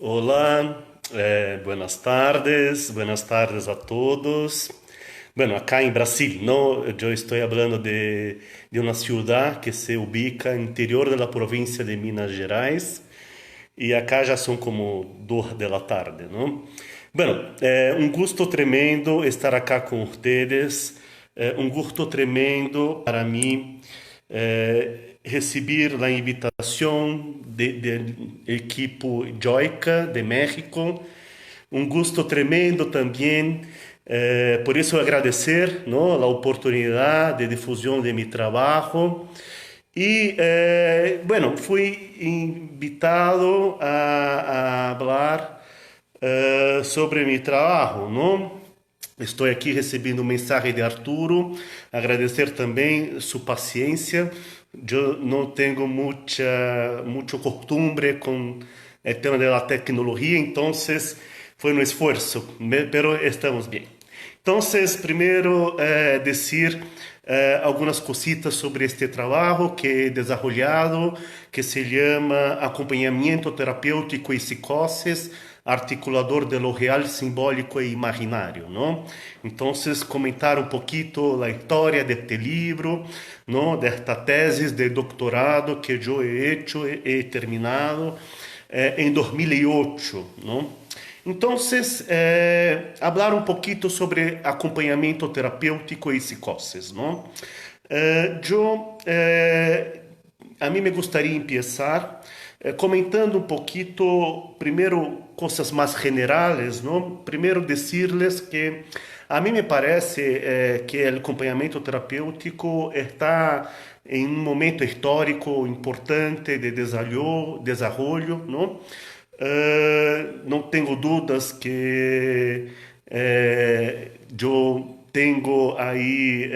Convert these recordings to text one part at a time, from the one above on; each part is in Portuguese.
Olá, buenas tardes a todos. Bueno, acá en Brasil, ¿no? Yo estoy hablando de una ciudad que se ubica en interior de la provincia de Minas Gerais y acá ya son como 2 de la tarde, ¿no? Bueno, un gusto tremendo estar acá con ustedes, un gusto tremendo para mí recibir la invitación del equipo Joica de México. Un gusto tremendo también, por eso agradecer, ¿no?, la oportunidad de difusión de mi trabajo. Y bueno, fui invitado a hablar sobre mi trabajo, ¿no? Estou aqui recebendo um mensagem de Arturo, agradecer também sua paciência. Eu não tenho muito costume com o tema da tecnologia, então foi um esforço, pero estamos bem. Então, primeiro, dizer algumas cositas sobre este trabalho que he desarrollado, que se chama Acompanhamento Terapêutico e Psicoses, articulador de lo real, simbólico e imaginário, não? Então, comentar um pouquinho a história deste livro, não? Desta tese de doutorado que eu he hecho, he terminado em 2008, não? Então, falar um pouquinho sobre acompanhamento terapêutico e psicoses, não? A mim me gostaria de começar comentando um pouquinho, primeiro, coisas mais generais, não? Primeiro, dizer-lhes que a mim me parece que o acompanhamento terapêutico está em um momento histórico importante de desenvolvimento, não? Não tenho dúvidas que eu tenho aí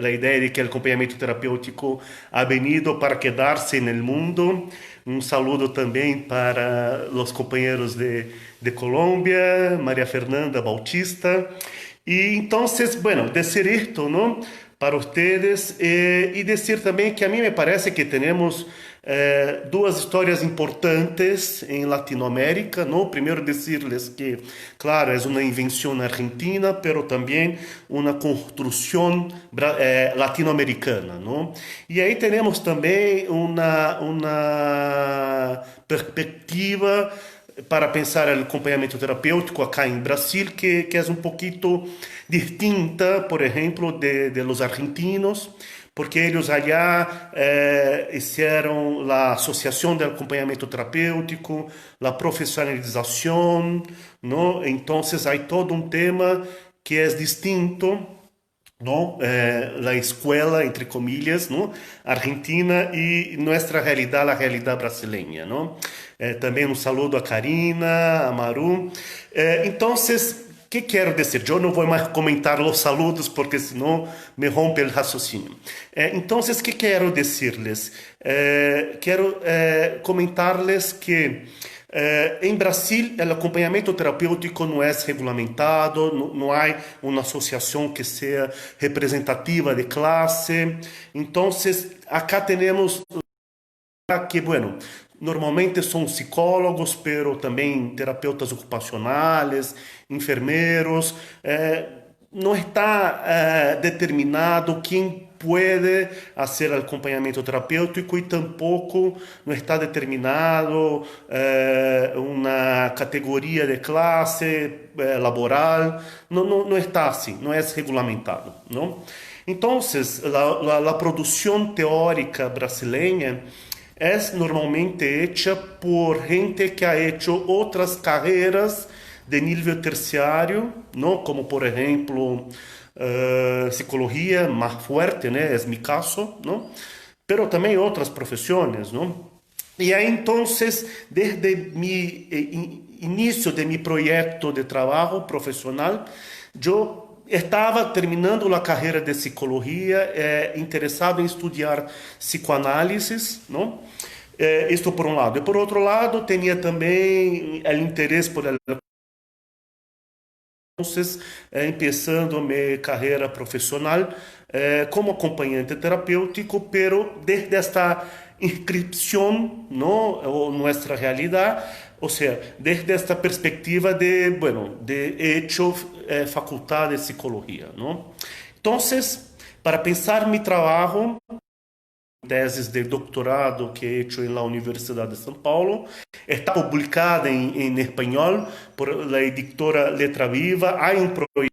a ideia de que o acompanhamento terapêutico ha venido para quedar-se no mundo. Um saludo também para os companheiros de Colômbia, Maria Fernanda Bautista. E então, bueno, dizer isto, não? Para vocês e dizer também que a mim me parece que temos duas histórias importantes em Latinoamérica, não? Primeiro dizer-lhes que, claro, é uma invenção argentina, pero também uma construção latino-americana, não? E aí temos também uma perspectiva para pensar o acompanhamento terapêutico acá em Brasil, que é um pouquinho distinta, por exemplo, de los argentinos, porque eles allá fizeram a associação de acompanhamento terapêutico, a profissionalização, não? Então, há todo um tema que é distinto, não? A escola, entre comillas, não? Argentina e nossa realidade, a realidade brasileira, não? Também um saludo a Karina, a Maru. Então, que quero dizer? Eu não vou mais comentar os saludos porque senão me rompe o raciocínio. Então, que quero dizer-lhes? Quero comentar-lhes que em Brasil, o acompanhamento terapêutico não é regulamentado, não há uma associação que seja representativa de classe. Então, acá temos que, bueno, normalmente são psicólogos, pero também terapeutas ocupacionais, enfermeiros. Não está determinado quem pode fazer acompanhamento terapêutico e tampouco não está determinado uma categoria de classe laboral. Não está assim, não é regulamentado, não? Então, a produção teórica brasileira é normalmente hecha por gente que ha hecho outras carreiras de nível terciário, não? Como por exemplo psicologia, mais forte, né? É meu caso, não? Pero também outras profissões, não? E aí então, desde o início de meu projeto de trabalho profissional, eu estava terminando a carreira de psicologia, interessado em estudar psicoanálise, não? Isto por um lado. E por outro lado, tinha também o interesse por Entonces, empezando mi carrera profesional como acompañante terapéutico, pero desde esta inscripción, ¿no? O nuestra realidad, o sea, desde esta perspectiva de, bueno, de hecho, facultad de psicología, ¿no? Entonces, para pensar mi trabajo, tesis de doctorado que he hecho en la Universidad de São Paulo. Está publicada en español por la editora Letra Viva. Hay un proyecto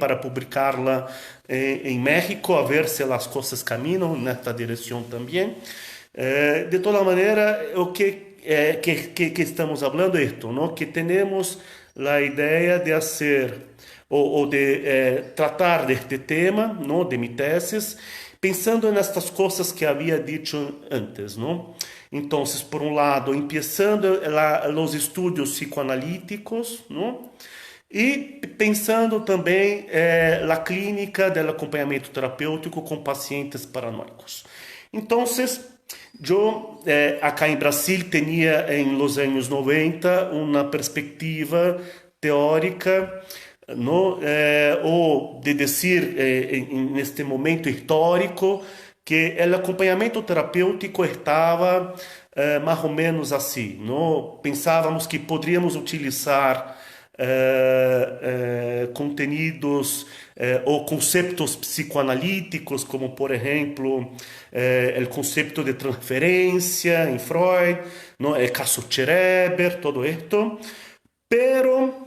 para publicarla en México, a ver si las cosas caminan en esta dirección también. De toda manera, o que estamos hablando esto, ¿no? Que tenemos la idea de hacer o de tratar de este tema, ¿no? De mi tesis, pensando en estas cosas que había dicho antes, ¿no? Entonces, por un lado, empezando los estudios psicoanalíticos, ¿no? E pensando também na clínica do acompanhamento terapêutico com pacientes paranoicos. Então, eu, acá em Brasil, tinha em los anos 90 uma perspectiva teórica, no, ou de dizer, neste momento histórico, que o acompanhamento terapêutico estava mais ou menos assim. No? Pensávamos que poderíamos utilizar contenidos ou conceitos psicoanalíticos, como, por exemplo, o conceito de transferência em Freud, no? El caso Schreber, todo esto. Pero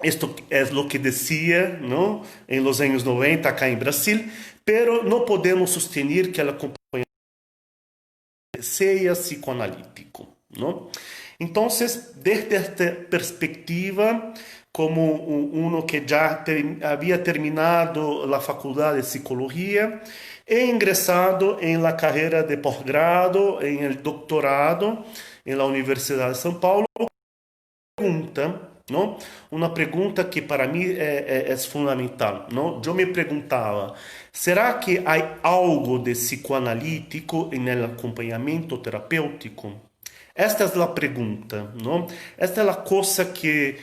esto es lo que decía, ¿no? En los años 90 acá en Brasil, pero no podemos sostener que el acompañamiento sea psicoanalítico, ¿no? Entonces, desde esta perspectiva, como uno que ya había terminado la facultad de psicología, he ingresado en la carrera de posgrado, en el doctorado en la Universidad de São Paulo. Pergunta, não? Uma pergunta que para mim é fundamental, não? Eu me perguntava, será que há algo de psicoanalítico no acompanhamento terapêutico? Esta é a pergunta, não? Esta é a coisa que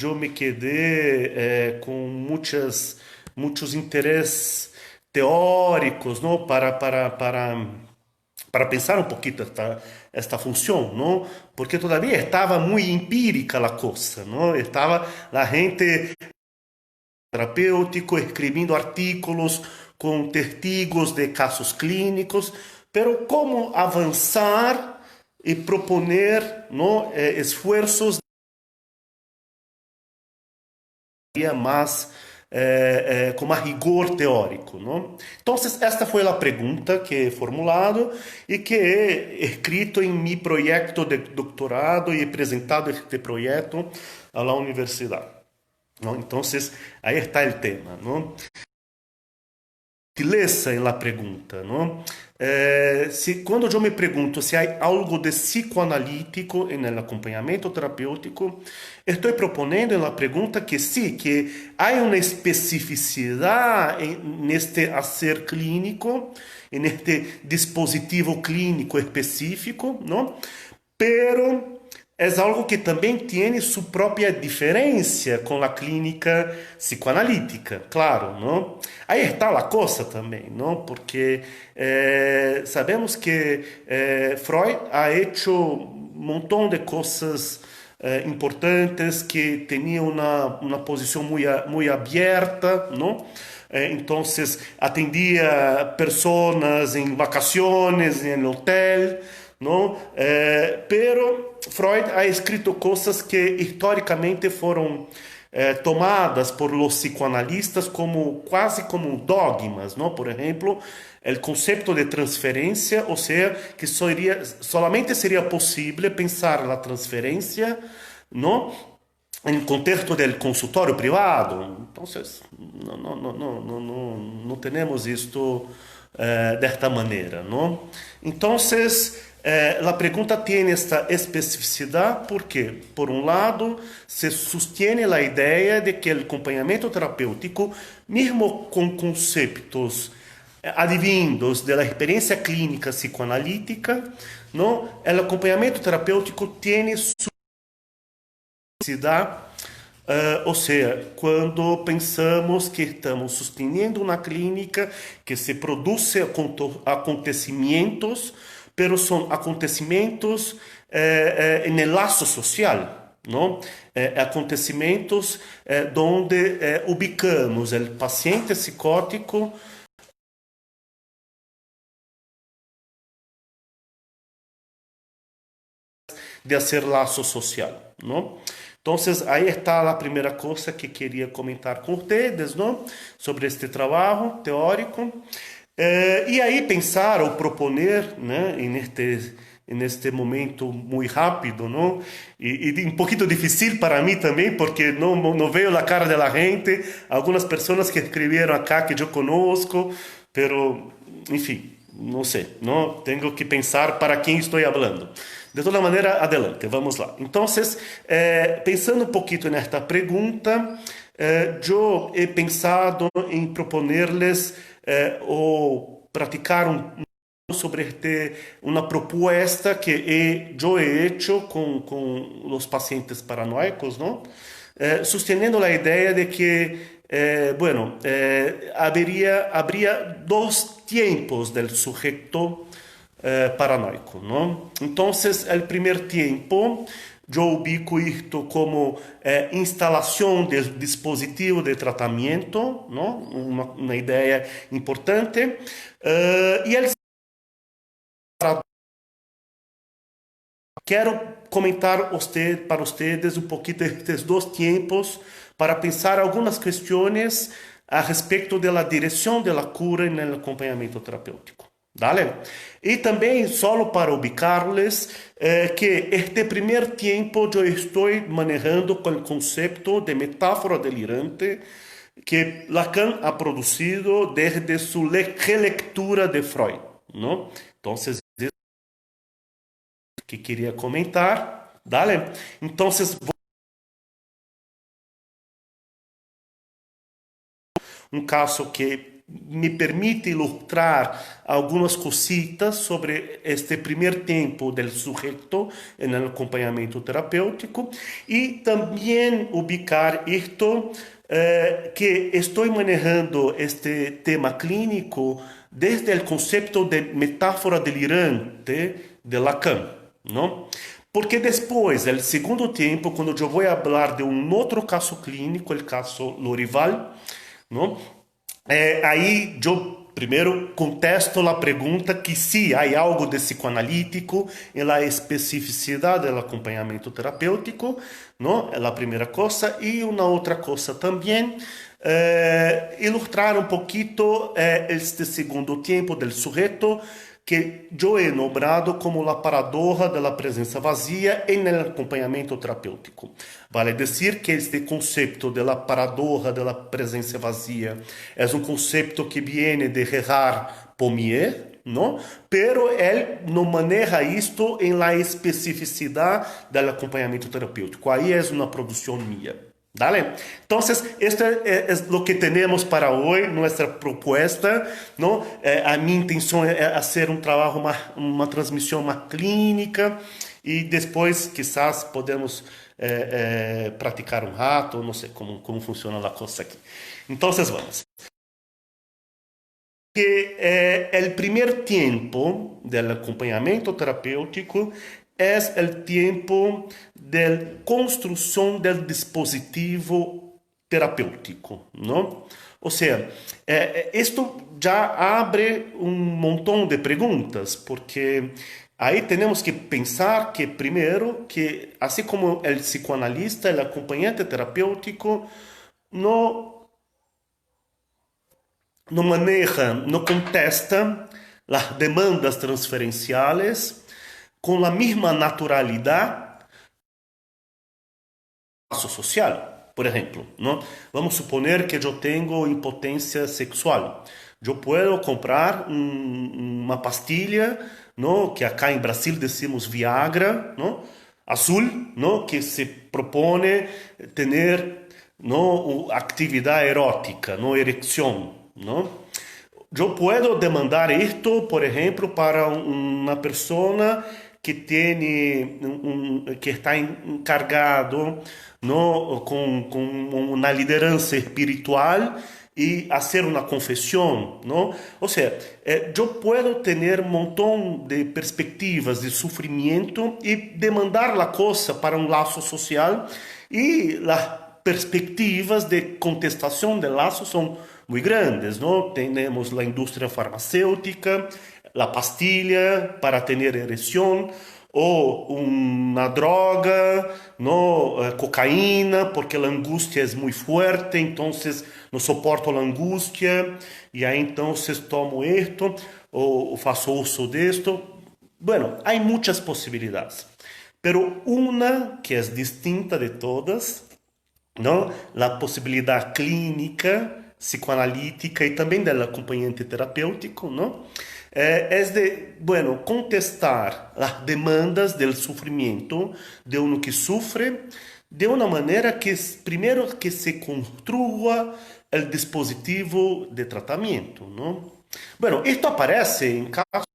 eu me quedei com muitos interesses teóricos, não? Para pensar um pouquinho esta função, não? Porque todavia estava muito empírica a coisa, não? Estava a gente terapêutico escrevendo artículos com testigos de casos clínicos, pero como avançar e proponer, não, esforços mais com mais rigor teórico, não? Então, esta foi a pergunta que he formulado e que he escrito em meu projeto de doutorado e apresentado este projeto à universidade, não? Então, aí está o tema, não? Sutileza em la pergunta, não? Quando eu me pergunto se há algo de psicoanalítico no acompanhamento terapêutico, estou propondo na pergunta que sim, que há uma especificidade neste hacer clínico, neste dispositivo clínico específico, não? Pero é algo que também tem sua própria diferença com a clínica psicoanalítica, claro, não? Aí está a coisa também, não? Porque sabemos que Freud ha hecho um montão de coisas importantes, que tinha uma posição muito aberta, não? Então, atendia pessoas em vacações, em hotel, não? Pero Freud ha escrito coisas que historicamente foram tomadas por los psicoanalistas como quase como dogmas, não? Por exemplo, o conceito de transferência, ou seja, que solamente seria possível pensar na transferência, não? Em contexto do consultório privado. Então, não temos isto desta maneira, não? Então, a pergunta tem esta especificidade porque, por um lado, se sustém a ideia de que o acompanhamento terapêutico, mesmo com conceitos advindos da experiência clínica psicoanalítica, não, o acompanhamento terapêutico tem sua especificidade Ou seja, quando pensamos que estamos sustentando uma clínica que se produz acontecimentos, pero são acontecimentos no laço social, não? Acontecimentos onde ubicamos o paciente psicótico de hacer laço social, ¿no? Entonces, ahí está la primera cosa que quería comentar con ustedes, ¿no? Sobre este trabajo teórico. Y ahí pensar o proponer, ¿no? En este momento muy rápido, ¿no? Y un poquito difícil para mí también, porque no veo la cara de la gente, algunas personas que escribieron acá que yo conozco, pero, en fin, no sé, ¿no? Tengo que pensar para quién estoy hablando. De toda maneira, adelante, vamos lá. Então, pensando um pouquinho nesta pergunta, eu he pensado em proponerles ou praticar sobre uma proposta que eu he hecho com os pacientes paranoicos, não? Sosteniendo a ideia de que, bueno, habría dos tiempos del sujeto paranoico, ¿no? Entonces, el primer tiempo, yo ubico esto como instalación del dispositivo de tratamiento, ¿no? Una idea importante. Y el quero comentar para ustedes un poquito estos dos tiempos para pensar algunas cuestiones a respecto de la dirección de la cura en el acompañamiento terapêutico. ¿Vale? Y también solo para ubicarles que este primer tiempo yo estoy manejando con el concepto de metáfora delirante que Lacan ha producido desde su relectura de Freud, ¿no? Entonces, que quería comentar, ¿vale? Entonces, un caso que me permite ilustrar algunas cositas sobre este primer tiempo del sujeto en el acompañamiento terapéutico y también ubicar esto que estoy manejando este tema clínico desde el concepto de metáfora delirante de Lacan, ¿no? Porque después, el segundo tiempo, cuando yo voy a hablar de un otro caso clínico, el caso Lorival, ¿no? Aí eu primeiro contesto a pergunta que se há algo de psicoanalítico na especificidade do acompanhamento terapêutico, não? É a primeira coisa. E uma outra coisa também, ilustrar um pouquinho este segundo tempo do sujeito que eu he nombrado como a paradoja da presença vazia em el acompanhamento terapêutico. Vale dizer que este conceito da paradoja da presença vazia é um conceito que vem de Gerard Pommier, não? Pero ele não maneja isto em la especificidade do acompanhamento terapêutico. Aí é uma produção minha. ¿Vale? Entonces, esto es lo que tenemos para hoy, nuestra propuesta, ¿no? A mi intención es hacer un trabajo más, una transmisión más clínica y después quizás podemos practicar un rato, no sé cómo funciona la cosa aquí. Entonces, vamos. Que el primer tiempo del acompañamiento terapêutico es el tiempo de construção del dispositivo terapêutico, ¿no? O sea, esto ya abre un montón de preguntas, porque ahí tenemos que pensar que primero, que así como el psicoanalista, el acompañante terapêutico, no maneja, no contesta las demandas transferenciales com a mesma naturalidade social. Por exemplo, ¿no? Vamos suponer que eu tenho impotência sexual. Eu posso comprar uma pastilha, ¿no? Que acá em Brasil decimos Viagra, ¿no? Azul, ¿no? Que se propone ter, ¿no? Atividade erótica, ¿no? Erecção, ¿no? Eu posso demandar isto, por exemplo, para uma pessoa que está encargado, ¿no? con una lideranza espiritual y hacer una confesión, ¿no? O sea, yo puedo tener un montón de perspectivas de sufrimiento y demandar la cosa para un lazo social y las perspectivas de contestación del lazo son muy grandes, ¿no? Tenemos la industria farmacéutica, la pastilla para tener erección, o una droga, ¿no? Cocaína, porque la angustia es muy fuerte, entonces no soporto la angustia, y ahí entonces tomo esto, o faço uso de esto. Bueno, hay muchas posibilidades, pero una que es distinta de todas, ¿no? La posibilidad clínica, psicoanalítica y también del acompañante terapéutico, ¿no? Es de, bueno, contestar las demandas del sufrimiento de uno que sufre de una manera que es, primero que se construya el dispositivo de tratamiento, ¿no? Bueno, esto aparece en casos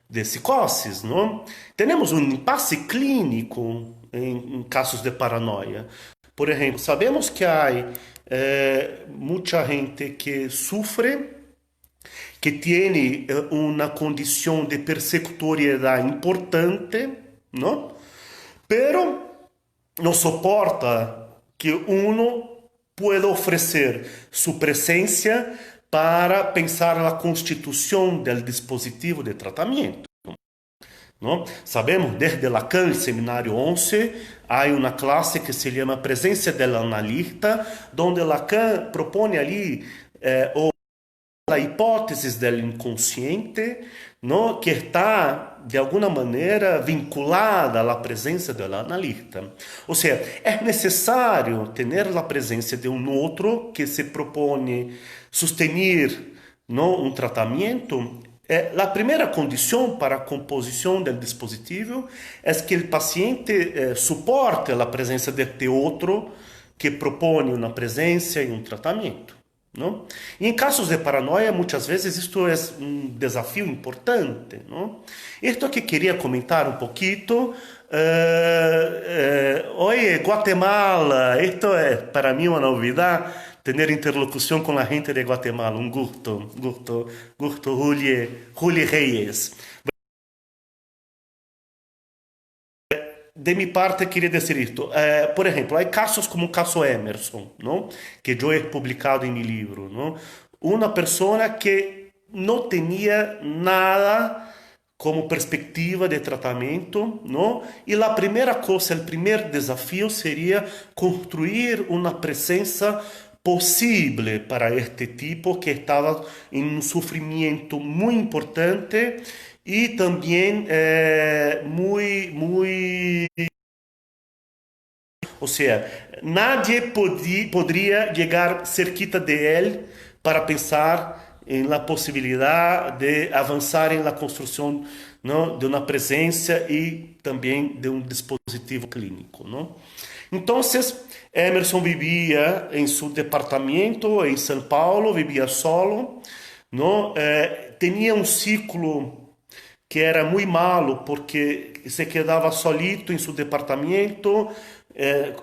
de psicosis, ¿no? Tenemos un impasse clínico en casos de paranoia. Por ejemplo, sabemos que hay mucha gente que sufre, que tiene una condición de persecutoriedad importante, ¿no? Pero no soporta que uno pueda ofrecer su presencia para pensar la constitución del dispositivo de tratamiento, ¿no? Sabemos desde Lacan, Seminario 11, hay una clase que se llama Presencia del Analista, donde Lacan propone ali la hipótesis del inconsciente, ¿no? Que está de alguna manera vinculada a la presencia del analista. O sea, es necesario tener la presencia de un otro que se propone sostener, ¿no? Un tratamiento. La primera condición para la composición del dispositivo es que el paciente soporte la presencia de este otro que propone una presencia y un tratamiento, ¿no? Y en casos de paranoia, muchas veces esto es un desafío importante, ¿no? Esto que quería comentar un poquito. Oye, Guatemala, esto es para mí una novedad, tener interlocución con la gente de Guatemala, un gusto, gusto, gusto, Juli Reyes. De mi parte, queria dizer isto. Por exemplo, há casos como o caso Emerson, não? Que eu he publicado em meu livro. Não? Uma pessoa que não tinha nada como perspectiva de tratamento, não? E a primeira coisa, o primeiro desafio seria construir uma presença possível para este tipo que estava em um sofrimento muito importante y también o sea, nadie podría llegar cerquita de él para pensar en la posibilidad de avanzar en la construcción, ¿no? De una presencia y también de un dispositivo clínico, ¿no? Entonces, Emerson vivía en su departamento en São Paulo, vivía solo, ¿no? Tenía un ciclo que era muito malo porque se quedava solito em seu departamento,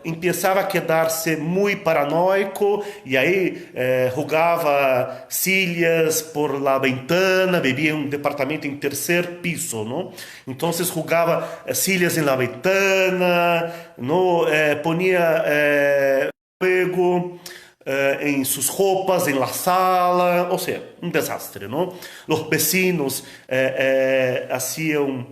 começava a quedar-se muito paranoico e aí jogava silhas por la ventana, vivia em um departamento em terceiro piso, não? Então jogava silhas em la ventana, não? Ponia fuego en sus ropas, en la sala, o sea, un desastre, ¿no? Los vecinos hacían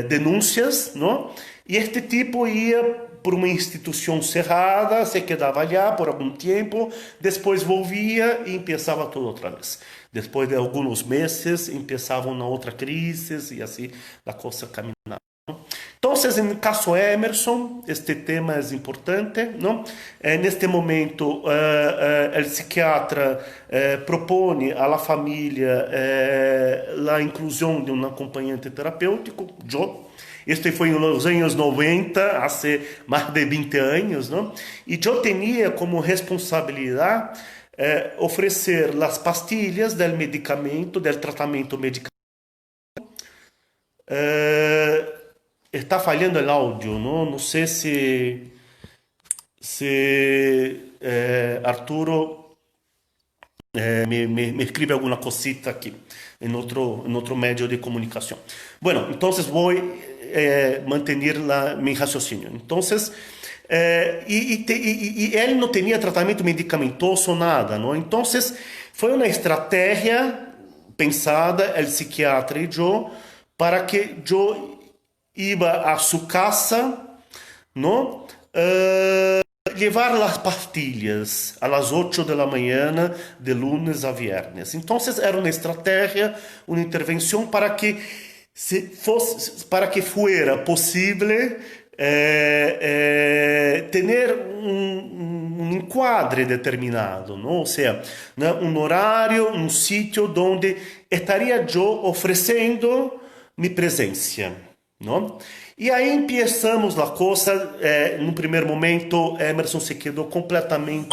denuncias, ¿no? Y este tipo ia por uma instituição cerrada, se quedava allá por algum tempo, depois volvia e começava tudo outra vez. Depois de alguns meses, começava uma outra crise e assim a coisa caminhava. Entonces, en el caso Emerson, este tema es importante, ¿no? En este momento, el psiquiatra propone a la familia la inclusión de un acompañante terapéutico, yo. Este fue en los años 90, hace más de 20 años, ¿no? Y yo tenía como responsabilidad ofrecer las pastillas del medicamento, del tratamiento medicamentoso, Eh, está falhando o áudio, não? Não sei se Arturo me escribe alguna cosita aquí en otro medio de comunicación. Bueno, entonces voy a mantener mi raciocinio. Entonces, y él no tenía tratamiento medicamentoso, nada, ¿no? Entonces, fue una estrategia pensada, el psiquiatra y yo, para que yo iba a su casa, ¿no? Llevar las pastillas a las 8 de la mañana de lunes a viernes. Entonces era una estrategia, una intervención para que, para que fuera posible tener un encuadre determinado, ¿no? O sea, ¿no? Un horario, un sitio donde estaría yo ofreciendo mi presencia, ¿no? E aí empezamos a coisa. No primeiro momento, Emerson se quedou completamente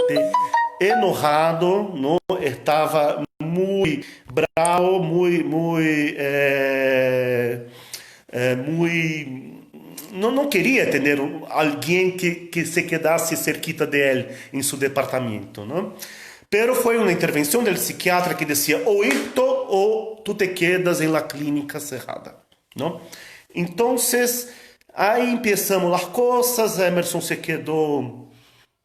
enojado, não? Estava muito bravo, muito, não queria ter alguém que se quedasse cerquita dele em seu departamento, não? Pero foi uma intervenção do psiquiatra que dizia ou isto ou tu te quedas em la clínica cerrada, não? Entonces, ahí empezamos las cosas, Emerson se quedó,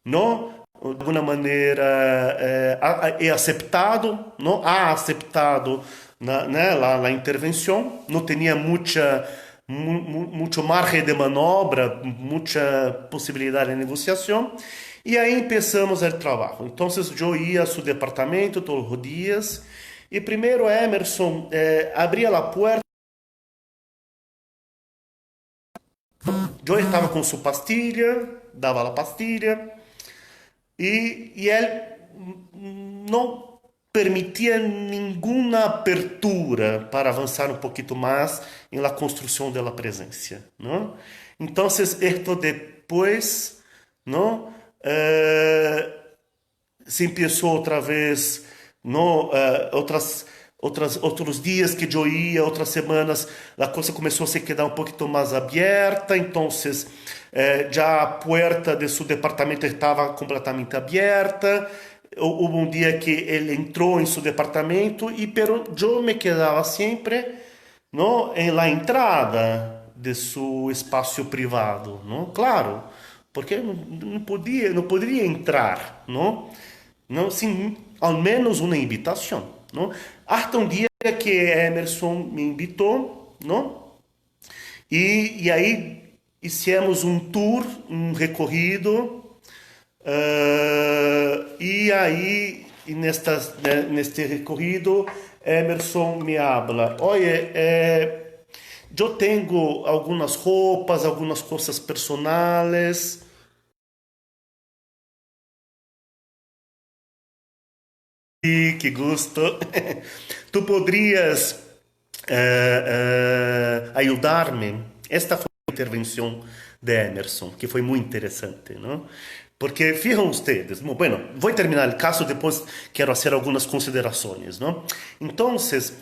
¿no? De alguna manera he aceptado, ¿no? Ha aceptado la intervención, no tenía mucho margen de manobra, mucha posibilidad de negociación, y ahí empezamos el trabajo. Entonces yo ia a su departamento todos los días, y primero Emerson abría la puerta. Yo estaba con su pastilla, daba la pastilla y él no permitía ninguna apertura para avanzar un poquito más en la construcción de la presencia, ¿no? Entonces, esto después, ¿no? Se empezó otra vez, ¿no? Outros dias que eu ia, outras semanas, a coisa começou a se quedar um pouquinho mais aberta, então já a porta de seu departamento estava completamente aberta. Houve um dia que ele entrou em seu departamento e pero eu me quedava sempre, não, em la entrada de seu espaço privado, não? Claro, porque não poderia entrar, não, sim, ao menos uma invitação. ¿No? Hasta un día que Emerson me invitó, ¿no? Y ahí hicimos un tour, un recorrido, y ahí en este recorrido Emerson me habla, oye, yo tengo algunas ropas, algunas cosas personales. Sí, qué gusto. Tú podrías ayudarme. Esta fue la intervención de Emerson, que fue muy interesante, ¿no? Porque fijan ustedes, bueno, voy a terminar el caso, después quiero hacer algunas consideraciones, ¿no? Entonces,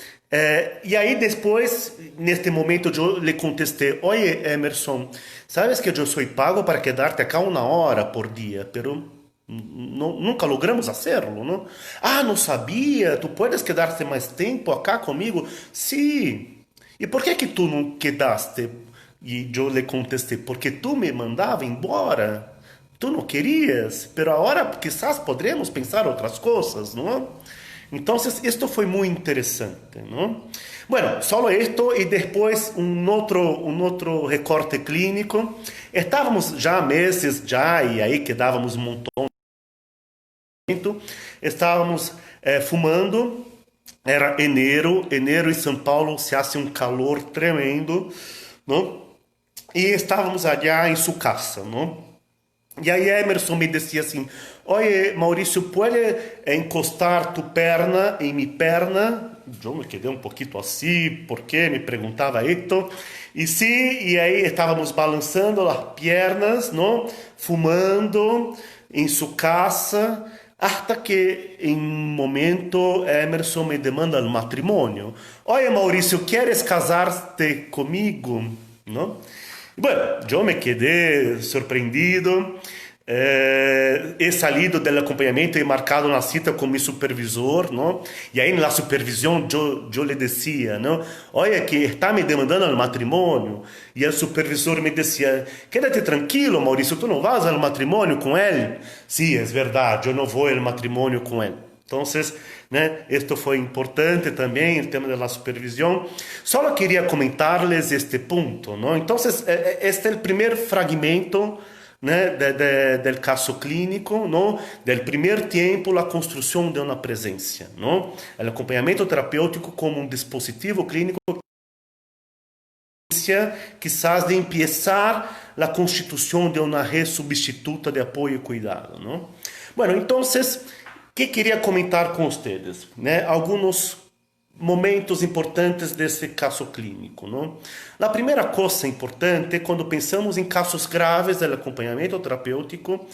y ahí después, en este momento yo le contesté, oye Emerson, sabes que yo soy pago para quedarte acá 1 hora por día, pero nunca logramos hacerlo, ¿no? Ah, no sabía, tú puedes quedarte más tiempo acá conmigo. Sí. ¿Y por qué que tú no quedaste? Y yo le contesté, porque tú me mandabas embora. Tú no querías, pero ahora quizás podremos pensar otras cosas, ¿no? Entonces, esto fue muy interesante, ¿no? Bueno, solo esto y después un otro recorte clínico. Estábamos ya meses ya y ahí quedábamos un montón. Estávamos fumando, era enero em São Paulo se hace um calor tremendo, não? E estávamos allá em sua casa, não? E aí Emerson me dizia assim, oye, Maurício, pode encostar tu perna em minha perna? Eu me quedei um pouquinho assim, porque me perguntava isto. E sim, e aí estávamos balançando as pernas, não? Fumando em sua casa. hasta que en un momento Emerson me demanda el matrimonio. Oye, Mauricio, ¿quieres casarte conmigo? ¿No? Bueno, yo me quedé sorprendido. He salido del acompañamiento, he marcado una cita con mi supervisor, ¿no? Y ahí en la supervisión yo le decía, ¿no? Oye, que está me demandando el matrimonio. Y el supervisor me decía, quédate tranquilo, Mauricio, tú no vas al matrimonio con él. Sí, es verdad, yo no voy al matrimonio con él. Entonces, né, esto fue importante también, el tema de la supervisión. Solo quería comentarles este punto, ¿no? Entonces, este es el primer fragmento, né, del caso clínico, ¿no? Del primer tiempo, la construcción de una presencia, ¿no? El acompañamiento terapéutico como un dispositivo clínico, quizás de empezar la constitución de una red sustituta de apoyo y cuidado, ¿no? Bueno, entonces, ¿qué quería comentar con ustedes? ¿Né? Algunos momentos importantes desse caso clínico, não? A primeira coisa importante, quando pensamos em casos graves do acompanhamento terapêutico,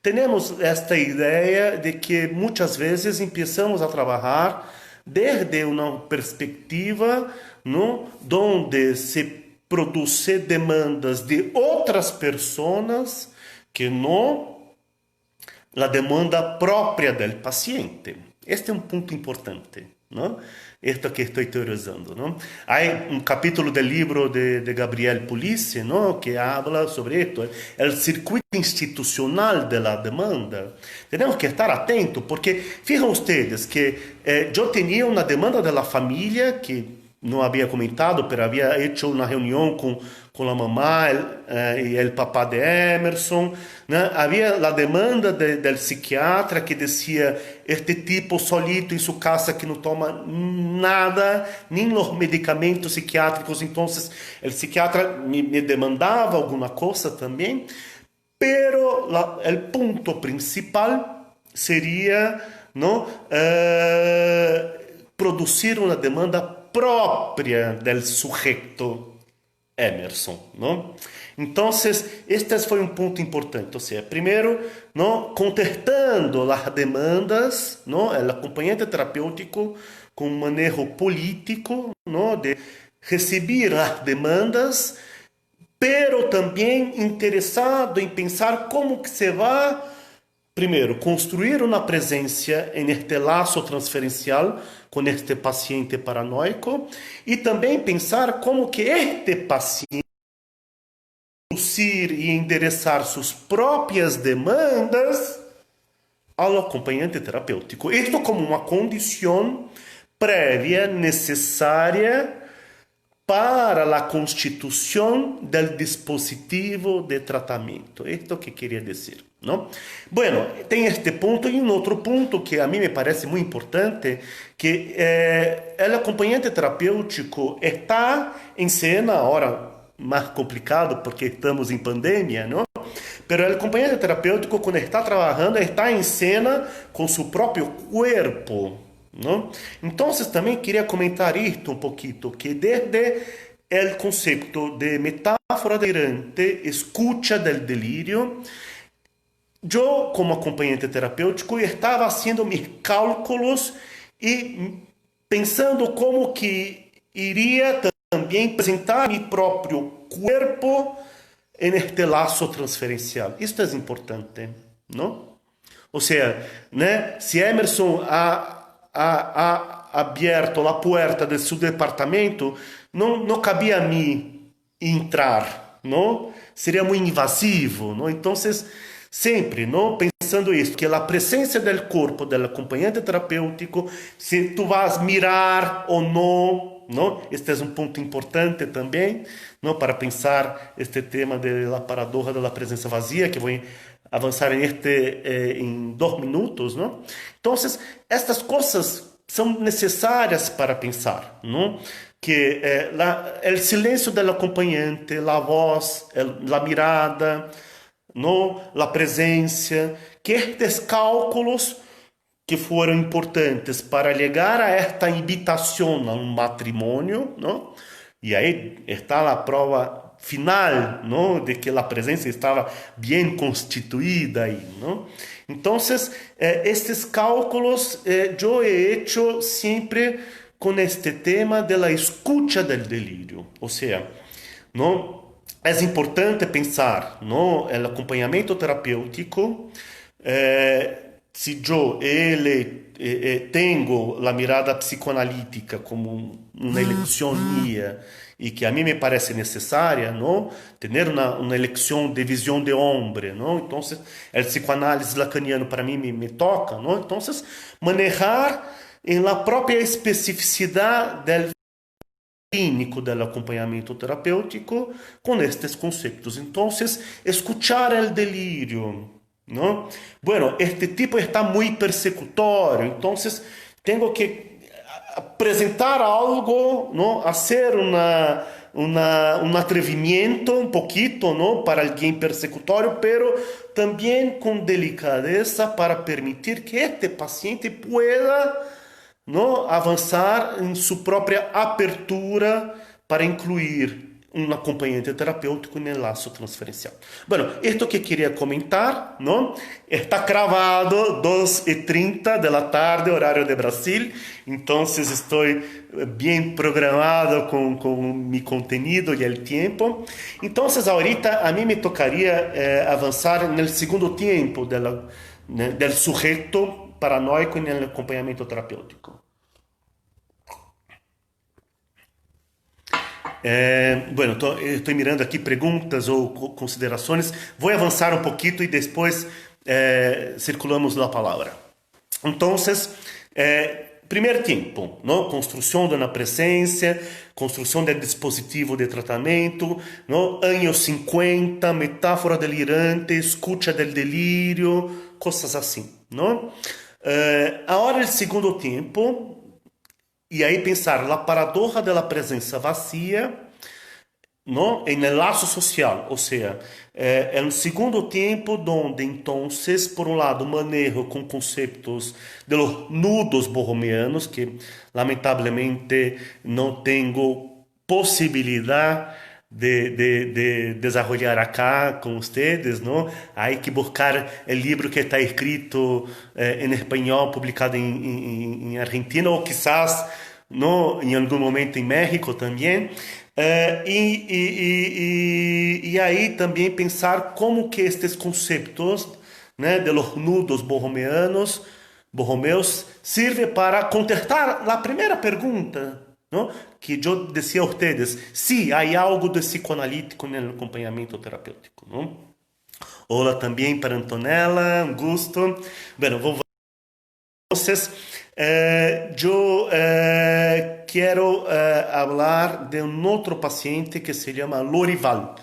temos esta ideia de que muitas vezes começamos a trabalhar desde uma perspectiva, não, onde se produzem demandas de outras pessoas que não a demanda própria do paciente. Este é um ponto importante, não? Esto que estou teorizando, ¿no? Hay un capítulo del libro de Gabriel Pulice, ¿no? Que habla sobre esto, el circuito institucional de la demanda. Tenemos que estar atentos, porque fijan ustedes que yo tenía una demanda de la familia que no había comentado, pero había hecho una reunión con la mamá y el papá de Emerson, ¿no? Había la demanda del psiquiatra que decía, este tipo solito en su casa que no toma nada, ni los medicamentos psiquiátricos, entonces el psiquiatra me demandaba alguna cosa también, pero el punto principal sería, ¿no? Producir una demanda própria del sujeito Emerson, não? Então, este foi um ponto importante. Ou seja, primeiro, não, contestando as demandas, não, o acompanhante terapêutico com um manejo político, não, de receber as demandas, pero também interessado em pensar como que se vai, primeiro, construir uma presença em este laço transferencial com este paciente paranoico e também pensar como que este paciente reduzir e endereçar suas próprias demandas ao acompanhante terapêutico. Isto como uma condição prévia necessária para a constituição do dispositivo de tratamento. Isto que queria dizer, não? Bueno, tem este ponto e um outro ponto que a mim me parece muito importante, que o acompanhante terapêutico está em cena, agora mais complicado porque estamos em pandemia, não? Pero o acompanhante terapêutico, quando está trabalhando, está em cena com seu próprio corpo, ¿no? Entonces también quería comentar esto un poquito, que desde el concepto de metáfora delirante, escucha del delirio, yo como acompañante terapêutico estaba haciendo mis cálculos y pensando como que iría también presentar mi propio cuerpo en este lazo transferencial. Esto es importante, ¿no? O sea, ¿no? Si Emerson ha abierto a porta de seu departamento, não cabia a mim entrar, não? Seria muito invasivo, não? Então, sempre, não? Pensando isso, que a presença do corpo do acompanhante terapêutico, se tu vas mirar ou não, não? Este é um ponto importante também, não? Para pensar este tema da paradoxa da presença vazia, que vou avançar em 2 minutos, não? Então, estas coisas são necessárias para pensar, não? Que o silêncio do acompanhante, a voz, a mirada, não? A presença, que estes cálculos que foram importantes para chegar a esta invitação a um matrimônio, não? E aí está a prova final, ¿no? De que la presencia estaba bien constituida ahí, ¿no? Entonces, estos cálculos yo he hecho siempre con este tema de la escucha del delirio, o sea, ¿no? Es importante pensar, ¿no? El acompañamiento terapéutico, si yo tengo la mirada psicoanalítica como una elección mía y que a mí me parece necesaria, ¿no? Tener una elección de visión de hombre, ¿no? Entonces, el psicoanálisis lacaniano para mí me toca, ¿no? Entonces, manejar en la propia especificidad del clínico del acompañamiento terapéutico con estos conceptos. Entonces, escuchar el delirio, ¿no? Bueno, este tipo está muy persecutorio, entonces tengo que presentar algo, ¿no? Hacer un atrevimiento un poquito, ¿no? Para alguien persecutorio, pero también con delicadeza para permitir que este paciente pueda, ¿no? Avanzar en su propia apertura para incluir un acompañante terapêutico en el lazo transferencial. Bueno, esto que quería comentar, ¿no? Está cravado 2:30 de la tarde, horario de Brasil, entonces estoy bien programado con mi contenido y el tiempo. Entonces ahorita a mí me tocaría avanzar en el segundo tiempo del sujeto paranoico en el acompañamiento terapéutico. Bueno, estoy mirando aquí preguntas o consideraciones. Voy a avanzar un poquito y después circulamos la palabra. Entonces, primer tiempo, ¿no? Construcción de una presencia, construcción del dispositivo de tratamiento, ¿no? Años 50, metáfora delirante, escucha del delirio, cosas así, ¿no? Ahora el segundo tiempo. E aí pensar a paradoja da presença vazia, não, em el laço social, ou seja, é um segundo tempo onde, então, por um lado, manejo com conceitos de los nudos borromeanos, que lamentavelmente não tenho possibilidade de desarrollar acá con ustedes, ¿no? Hay que buscar el libro que está escrito en español, publicado en Argentina, o quizás, ¿no? En algún momento en México también. Y ahí también pensar cómo que estos conceptos, ¿no? De los nudos borromeos, sirve para contestar la primera pregunta, ¿no? Que yo decía a ustedes, sí, hay algo de psicoanalítico en el acompañamiento terapéutico, ¿no? Hola también para Antonella, un gusto. Bueno, entonces, yo quiero hablar de un otro paciente que se llama Lorival,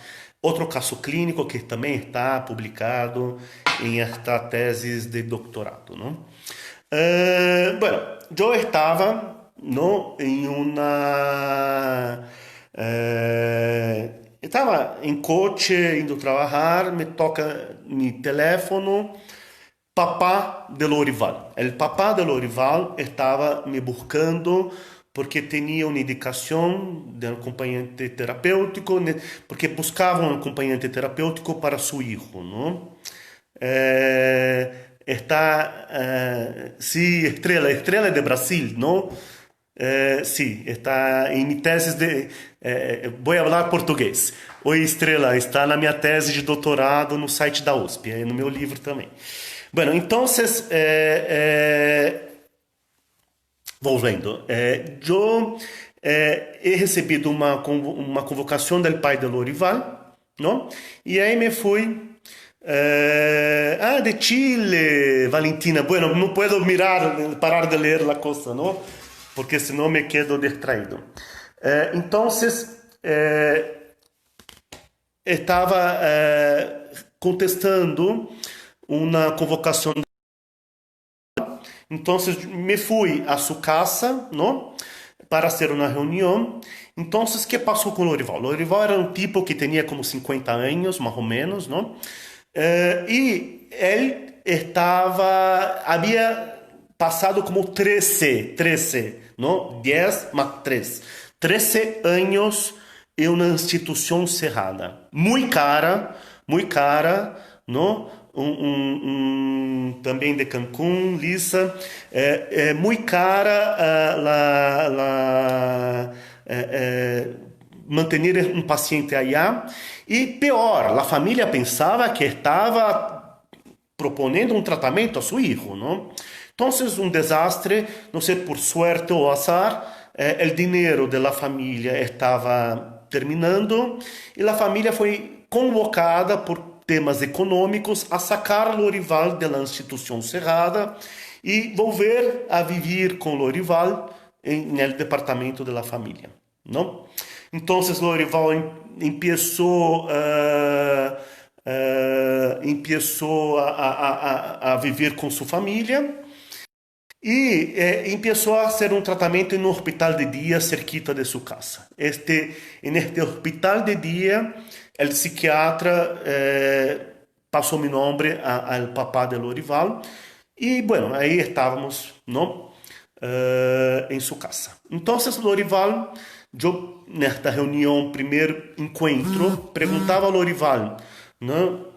otro caso clínico que también está publicado en esta tesis de doctorado, ¿no? Bueno, yo estaba, ¿no? Estava em coche, indo trabalhar, me toca mi teléfono, papá de Lorival. El papá de Lorival estava me buscando porque tinha uma indicação de um acompanhante terapêutico, porque buscava um acompanhante terapêutico para seu filho, não? Sí, Estrela de Brasil, ¿no? Sí, está en mi tesis de... voy a hablar português. Oi, Estrela, está na minha tese de doutorado no site da USP, no meu livro também. Bueno, entonces, volviendo, yo he recebido uma convocação do pai de Lorival, ¿no? E aí me fui... de Chile, Valentina. Bueno, no puedo parar de leer la cosa, ¿no? Porque si no me quedo distraído. Entonces, estaba contestando una convocación. Entonces, me fui a su casa, ¿no? Para hacer una reunión. Entonces, ¿qué pasó con Lorival? Lorival era un tipo que tenía como 50 años, más o menos, ¿no? E ele havia passado como 13, não? 10 mais 3, 13 anos en una institución cerrada, muy cara, ¿no? También de Cancún, Lisa, muy cara mantener un paciente allá. Y peor, la familia pensaba que estaba proponiendo un tratamiento a su hijo, ¿no? Entonces, un desastre, no sé, por suerte o azar, el dinero de la familia estaba terminando y la familia fue convocada por temas econômicos a sacar Lorival da instituição cerrada e volver a viver com Lorival no departamento da família, não? Então, Lorival começou a viver com sua família e começou a ser um tratamento em um hospital de dia cerquita de sua casa. En este hospital de dia, o psiquiatra passou meu nome ao papá de Lorival e, bueno, aí estávamos, não? Em sua casa. Então, Lorival, eu, nesta reunião, primeiro encontro, perguntava a Lorival, não?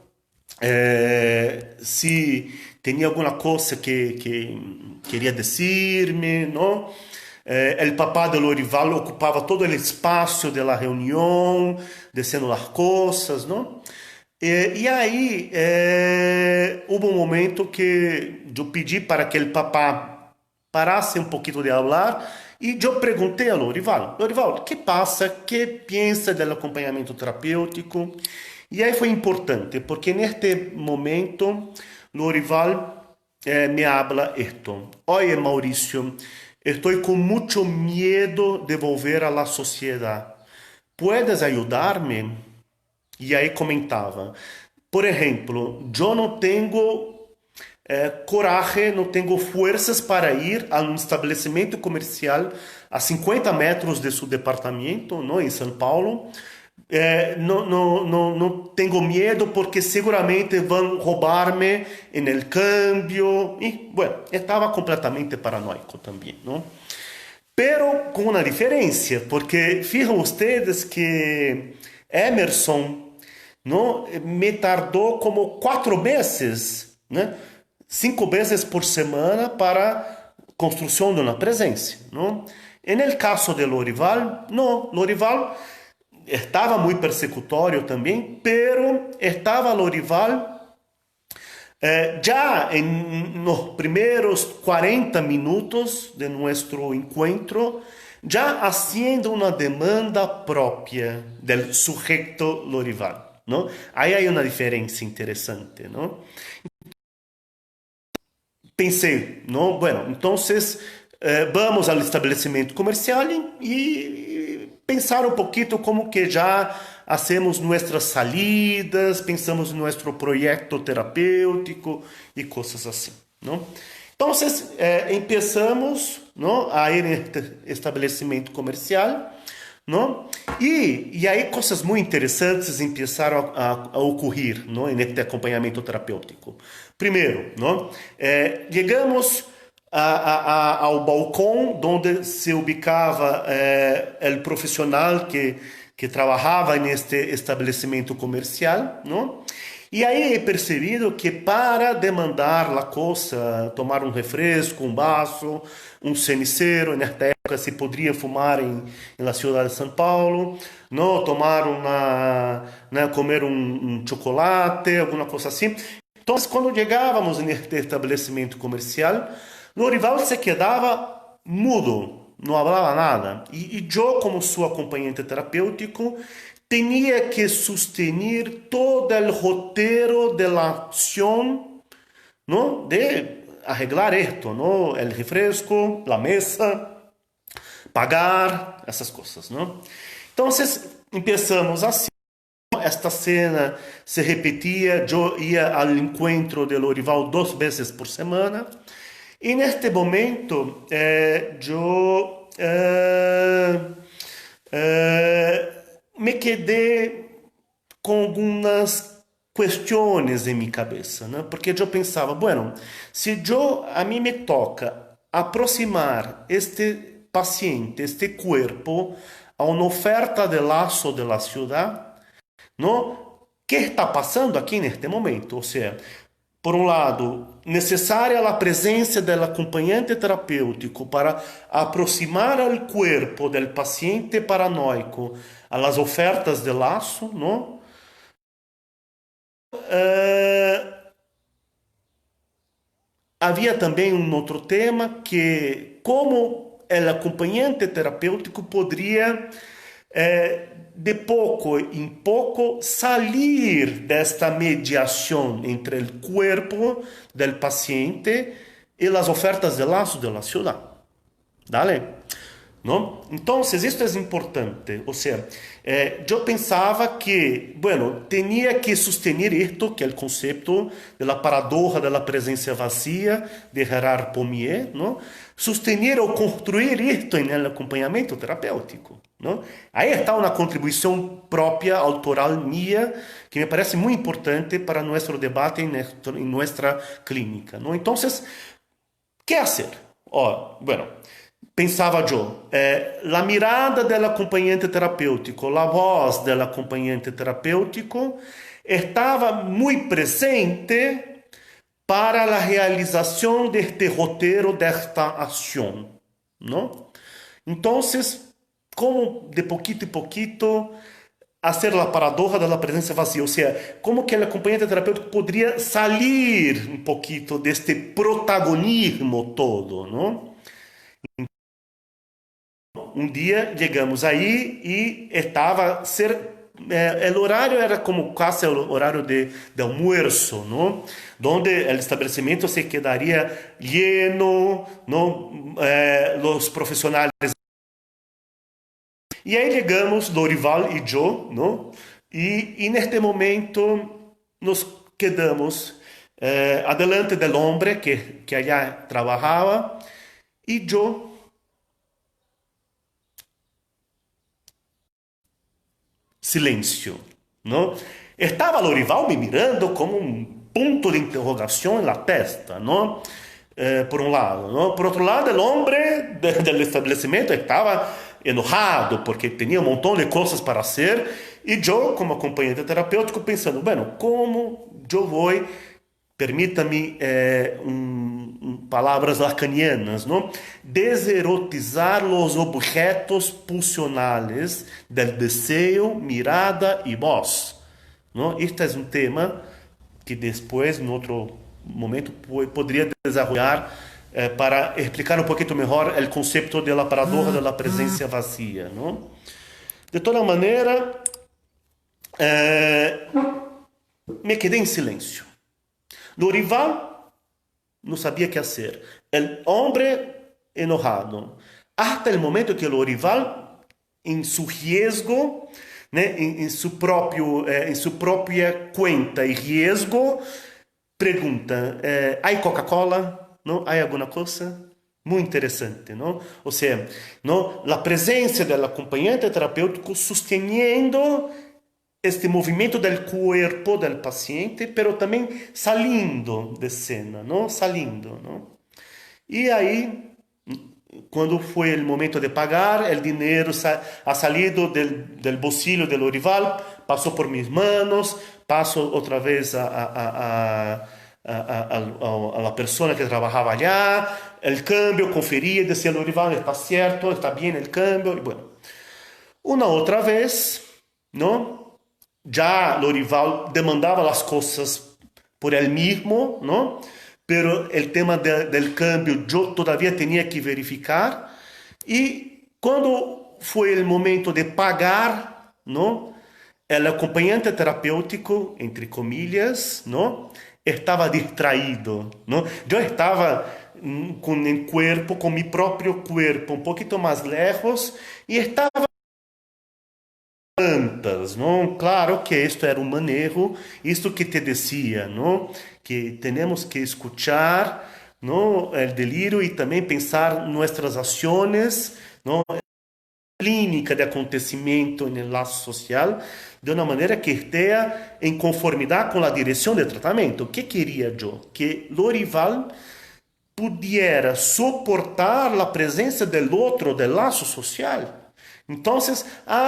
Se tinha alguma coisa que queria dizer-me, não? O papá de Lorival ocupava todo o espaço da reunião, dizendo as coisas, não? E aí, houve um momento que eu pedi para que o papá parasse um pouquinho de falar e eu perguntei a Lorival, o que passa, o que pensa do acompanhamento terapêutico? E aí foi importante, porque neste momento, Lorival me habla esto. Oye, Mauricio, estoy con mucho miedo de volver a la sociedad. ¿Puedes ayudarme? E aí comentava, por exemplo, eu não tenho coragem, não tenho forças para ir a um estabelecimento comercial a 50 metros de seu departamento, não, em São Paulo. Não tenho medo porque seguramente vão roubar-me no câmbio. E, bueno, estava completamente paranoico também, não? Pero com uma diferença, porque fijam vocês que Emerson, não, me tardou como 4 meses, né? 5 vezes por semana para construção de uma presença, não? E no caso de Lorival, não, Lorival estava muito persecutório também, pero estava Lorival já nos primeiros 40 minutos de nosso encontro, já haciendo uma demanda própria do sujeito Lorival, não? Aí há uma diferença interessante, não? Pensei, não? Bueno, então vamos ao estabelecimento comercial e pensar um pouquinho como que já hacemos nossas salidas, pensamos em nosso projeto terapêutico e coisas assim, não? Então, começamos, não, a ir neste estabelecimento comercial, não? E aí coisas muito interessantes começaram a ocorrer, não, neste acompanhamento terapêutico. Primeiro, não, chegamos ao balcão onde se ubicava o profissional que trabalhava neste estabelecimento comercial, não? E aí he percebido que para demandar a coisa, tomar um refresco, um vaso, um cenicero, nesta época se poderia fumar na cidade de São Paulo, não, tomar comer um chocolate, alguma coisa assim. Então, quando chegávamos neste estabelecimento comercial, Lorival se quedava mudo, não falava nada. E eu, como seu acompanhante terapêutico, tinha que sustenir todo o roteiro da ação, não? De arreglar isto, não? O refresco, a mesa, pagar, essas coisas, não? Então, começamos assim. Esta cena se repetia, eu ia ao encontro de Lorival 2 vezes por semana. E neste momento, eu me quedei com algumas questões em minha cabeça, né? Porque eu pensava, bueno, se a mim me toca aproximar este paciente, este corpo, a una oferta de lazo de la ciudad, ¿no? ¿Qué está pasando aquí en este momento? O sea, por um lado, necessária a presença do acompanhante terapêutico para aproximar o corpo do paciente paranoico a las ofertas de laço, não? Havia também um outro tema que como o acompanhante terapêutico poderia de pouco em pouco salir desta mediação entre o corpo do paciente e as ofertas de laço de la ciudad. Dale? ¿No? Entonces, esto es importante. O sea, yo pensaba que, bueno, tenía que sostener esto, que es el concepto de la paradoja de la presencia vacía de Gerard Pommier, ¿no? Sostener o construir esto en el acompañamiento terapéutico, ¿no? Ahí está una contribución propia, autoral mía, que me parece muy importante para nuestro debate en nuestra clínica, ¿no? Entonces, ¿qué hacer? Oh, bueno, pensava eu, a mirada do acompanhante terapêutico, a voz do acompanhante terapêutico estava muito presente para a realização deste roteiro, desta ação, não? Então, como de pouquito em pouquito hacer a paradoja da presença vazia, ou seja, como que o acompanhante terapêutico poderia sair um pouquito deste protagonismo todo, não? Um dia chegamos aí e estava o horário era como quase o horário de almoço, não? Onde o estabelecimento se quedaria lleno, não? Os profissionais. E aí chegamos, Lorival e eu, não? E neste momento nos quedamos adelante do homem que allá trabalhava e eu silêncio, não? Estava Lorival me mirando como um ponto de interrogação na testa, não? Por um lado, não? Por outro lado, o homem do estabelecimento estava enojado porque tinha um montão de coisas para fazer e eu, como acompanhante terapêutico, pensando, bueno, como eu vou, permita-me palavras lacanianas, não? Deserotizar os objetos pulsionales del desejo, mirada e voz. Não? Este é um tema que depois, em outro momento, poderia desenvolver para explicar um pouquinho melhor o conceito da paradoja da presença vazia. Não? De toda maneira, me quedei em silêncio. Lorival não sabia o que fazer. O homem enojado. Hasta o momento que Lorival, em seu risco, né, em sua própria conta e risco, pergunta: há Coca-Cola? Não? Há alguma coisa? Muito interessante, não? Ou seja, não? A presença do acompanhante terapêutico sustentando este movimento del cuerpo del paciente, pero também salindo de cena, não? Salindo, não? E aí, quando foi o momento de pagar, o dinheiro ha salido del bolsillo de Lorival, passou por minhas manos, passou outra vez a pessoa que trabalhava allá, o câmbio, conferia, dizia Lorival, está certo, está bem o câmbio, e bueno. Uma outra vez, não? Já Lorival demandava as coisas por ele mesmo, não? Pero o tema del câmbio eu todavia tinha que verificar. E quando foi o momento de pagar, não? O acompanhante terapêutico, entre comillas, não? Estava distraído, não? Eu estava com o corpo, com meu próprio corpo, um pouquinho mais lejos, e estava não? Claro que isto era um manejo, isto que te dizia, não? Que temos que escuchar, não? O delírio e também pensar nossas ações, não? Clínica de acontecimento no laço social, de uma maneira que esteja em conformidade com a direção de tratamento. O que queria eu? Que Lorival pudiera suportar a presença do outro, do laço social. Entonces,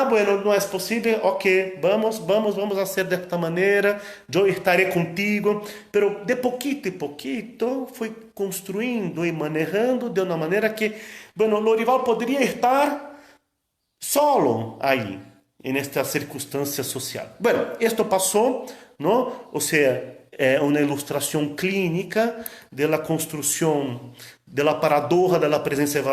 bueno, no es posible, ok, vamos a hacer de esta manera, yo estaré contigo, pero de poquito en poquito fui construyendo y manejando de una manera que, bueno, Lorival podría estar solo ahí, en esta circunstancia social. Bueno, esto pasó, ¿no? O sea, una ilustración clínica de la construcción, de la paradoja de la presencia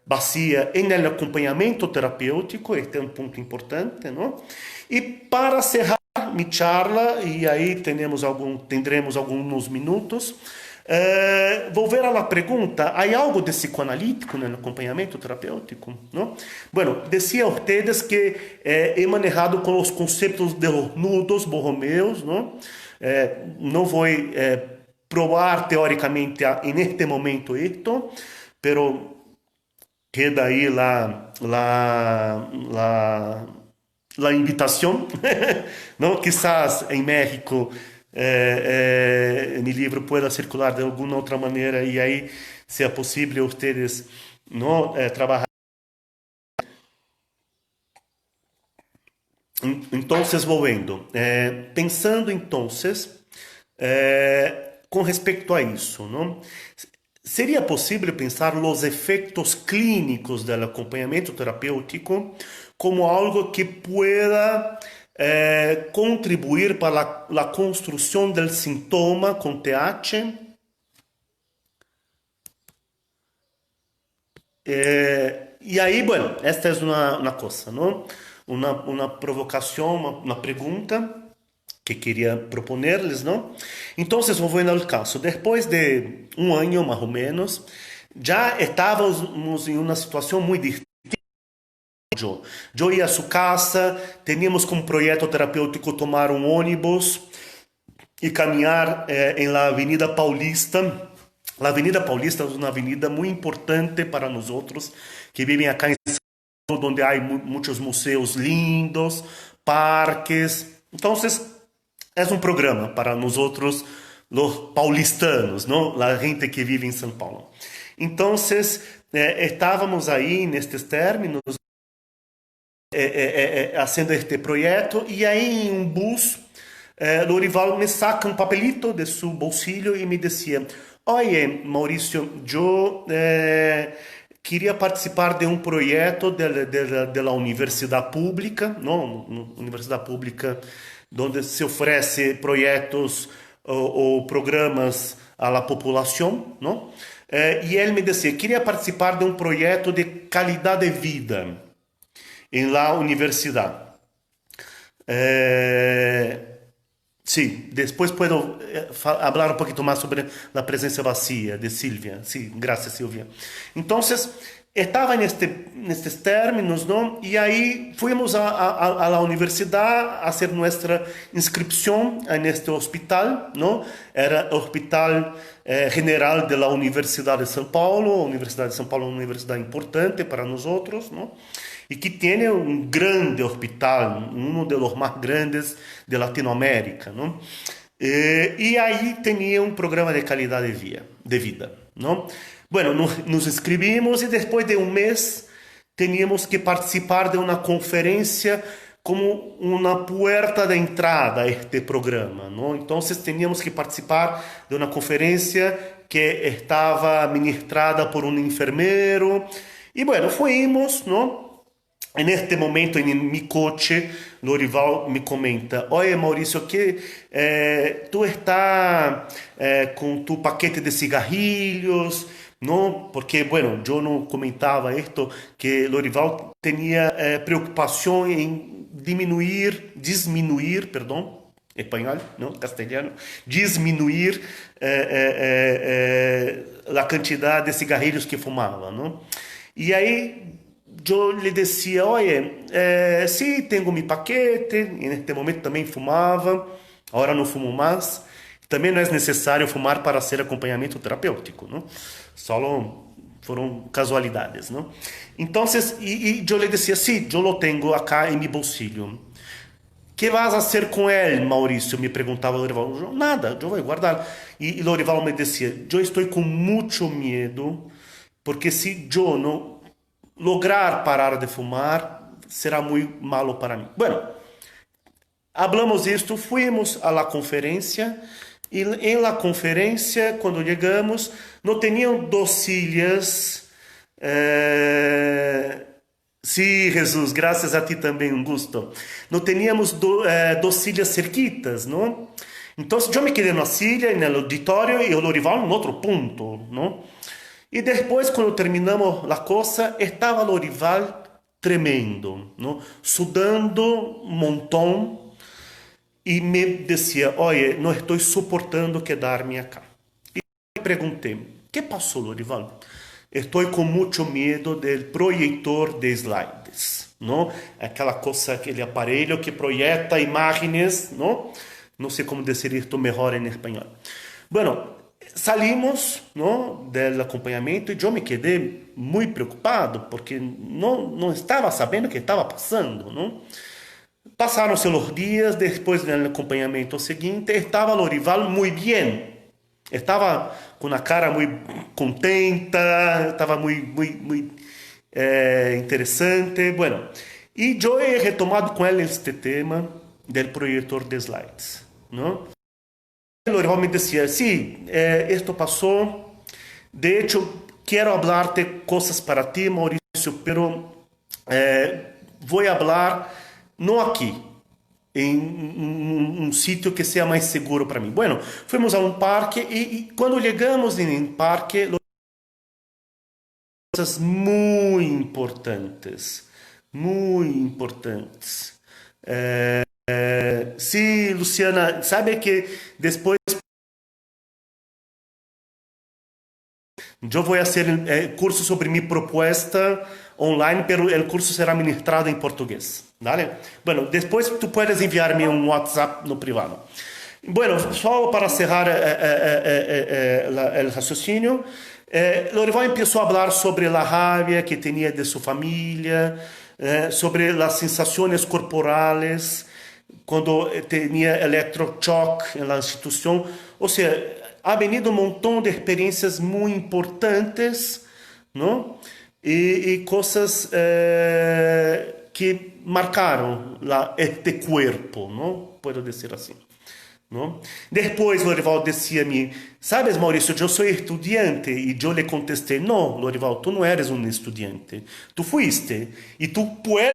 vacía en el acompañamiento terapêutico, este es un punto importante, ¿no? Y para cerrar mi charla, y ahí tendremos algunos minutos, volver a la pregunta, ¿hay algo de psicoanalítico en el acompañamiento terapéutico? ¿No? Bueno, decía a ustedes que he manejado con los conceptos de los nudos borromeos, ¿no? No voy a probar teóricamente en este momento esto, pero queda ahí la invitación, ¿no? Quizás en México mi libro pueda circular de alguna otra manera y ahí sea posible ustedes, ¿no? Trabajar. Entonces, volviendo, pensando entonces com respecto a isso, não? Seria possível pensar os efeitos clínicos do acompanhamento terapêutico como algo que pueda contribuir para a construção do sintoma com TH? E aí, bueno, esta é uma coisa, não? Uma provocação, uma pergunta que queria proponerles, ¿no? Entonces, volviendo al caso, después de un año más o menos, ya estábamos en una situación muy distinta. Yo ia a su casa, teníamos como proyecto terapêutico tomar un ónibus y caminar en la Avenida Paulista. La Avenida Paulista es una avenida muy importante para nosotros que viven acá en São Paulo, donde hay muchos museos lindos, parques. Entonces, é um programa para nós outros, os paulistanos, não? A gente que vive em São Paulo. Então, estávamos aí nestes términos, fazendo este projeto, e aí em um bus, Lorival me saca um papelito de seu bolsillo e me dizia: Oye, Maurício, eu queria participar de um projeto da universidade pública, não? Universidade pública onde se oferece projetos ou programas à população, não? E ele me disse, queria participar de um projeto de qualidade de vida em la universidade. Sí, después puedo hablar un poquito más sobre la presencia vacía de Silvia. Sí, gracias Silvia. Entonces, estaba en estos términos, ¿no? Y ahí fuimos a la universidad a hacer nuestra inscripción en este hospital, ¿no? Era el Hospital General de la Universidad de São Paulo. La Universidad de São Paulo es una universidad importante para nosotros, ¿no? Y que tiene un grande hospital, uno de los más grandes de Latinoamérica, ¿no? Y ahí tenía un programa de calidad de vida, ¿no? Bueno, nos inscribimos y después de un mes teníamos que participar de una conferencia como una puerta de entrada a este programa, ¿no? Entonces teníamos que participar de una conferencia que estaba ministrada por un enfermero y bueno, fuimos, ¿no? En este momento, en mi coche, Lorival me comenta, oye Mauricio, que tú estás con tu paquete de cigarrillos, ¿no? Porque, bueno, yo no comentaba esto, que Lorival tenía preocupación en disminuir, perdón, español, ¿no? Castellano, disminuir la cantidad de cigarrillos que fumaba, ¿no? Y ahí yo le decía, oye, sí, tengo mi paquete, en este momento también fumaba, ahora no fumo más. Também não é necessário fumar para ser acompanhamento terapêutico, não? Só foram casualidades, não? Então, eu lhe dizia, sim, eu lo tenho acá em meu bolsillo. Que vas a hacer com ele, Maurício? Me perguntava Lorival. Nada, eu vou guardar. E Lorival me dizia, eu estou com muito medo, porque se eu lograr parar de fumar será muy malo para mí. Bueno, hablamos esto, fuimos a la conferencia y en la conferencia, cuando llegamos, no tenían dos sillas. Sí, Jesús, gracias a ti también, un gusto. No teníamos dos sillas cerquitas, ¿no? Entonces yo me quedé en una silla, en el auditorio, y el Lorival en otro punto, ¿no? Y después, cuando terminamos la cosa, estaba Lorival tremendo, ¿no? Sudando un montón. Y me decía, oye, no estoy soportando quedarme acá. Y me pregunté, ¿qué pasó, Lorival? Estoy con mucho miedo del proyector de slides, ¿no? Aquella cosa, aquele aparelho que proyecta imágenes, ¿no? No sé cómo decir esto mejor en español. Bueno, salimos, ¿no?, del acompañamiento y yo me quedé muy preocupado porque no estaba sabiendo qué estaba pasando, ¿no? Passaram-se os dias, depois do acompanhamento seguinte, estava Lorival muito bem. Estava com a cara muito contenta, estava muito interessante. Bueno, e eu he retomado com ele este tema do projetor de slides, não? Lorival me dizia, sí, esto passou. De hecho, quero hablarte coisas para ti, Mauricio, pero vou falar no aqui, em um sítio que seja mais seguro para mim. Bueno, fomos a um parque e quando chegamos em um parque, coisas muito importantes, muito importantes. Sim, Luciana, sabe que depois eu vou fazer curso sobre minha proposta online, pero el curso será ministrado en portugués, ¿vale? Bueno, después tú puedes enviarme un WhatsApp no privado. Bueno, solo para cerrar el raciocinio, Lorival empezó a hablar sobre la rabia que tenía de su familia, sobre las sensaciones corporales, cuando tenía electroshock en la institución. O sea, ha venido un montón de experiencias muy importantes, ¿no? Y cosas que marcaron este cuerpo, ¿no? Puedo decir así, ¿no? Después Lorival decía a mí, ¿sabes, Mauricio? Yo soy estudiante. Y yo le contesté, no, Lorival, tú no eres un estudiante. Tú fuiste y tú puedes.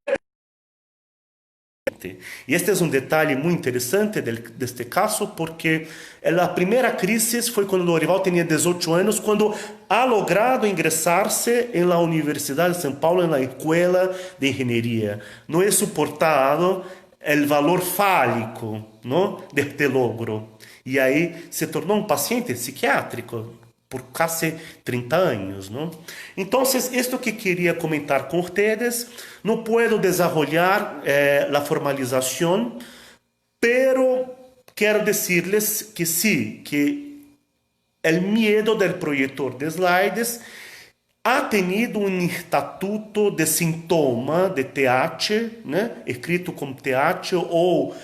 Y este es un detalle muy interesante de este caso porque la primera crisis fue cuando Lorival tenía 18 años, cuando ha logrado ingresarse en la Universidad de São Paulo, en la Escuela de Ingeniería. No he soportado el valor fálico, ¿no?, de este logro. Y ahí se tornó un paciente psiquiátrico por casi 30 años, ¿no? Entonces, esto que quería comentar con ustedes, no puedo desarrollar la formalización, pero quiero decirles que sí, que el miedo del proyector de slides ha tenido un estatuto de síntoma de TH, ¿no?, escrito como TH, o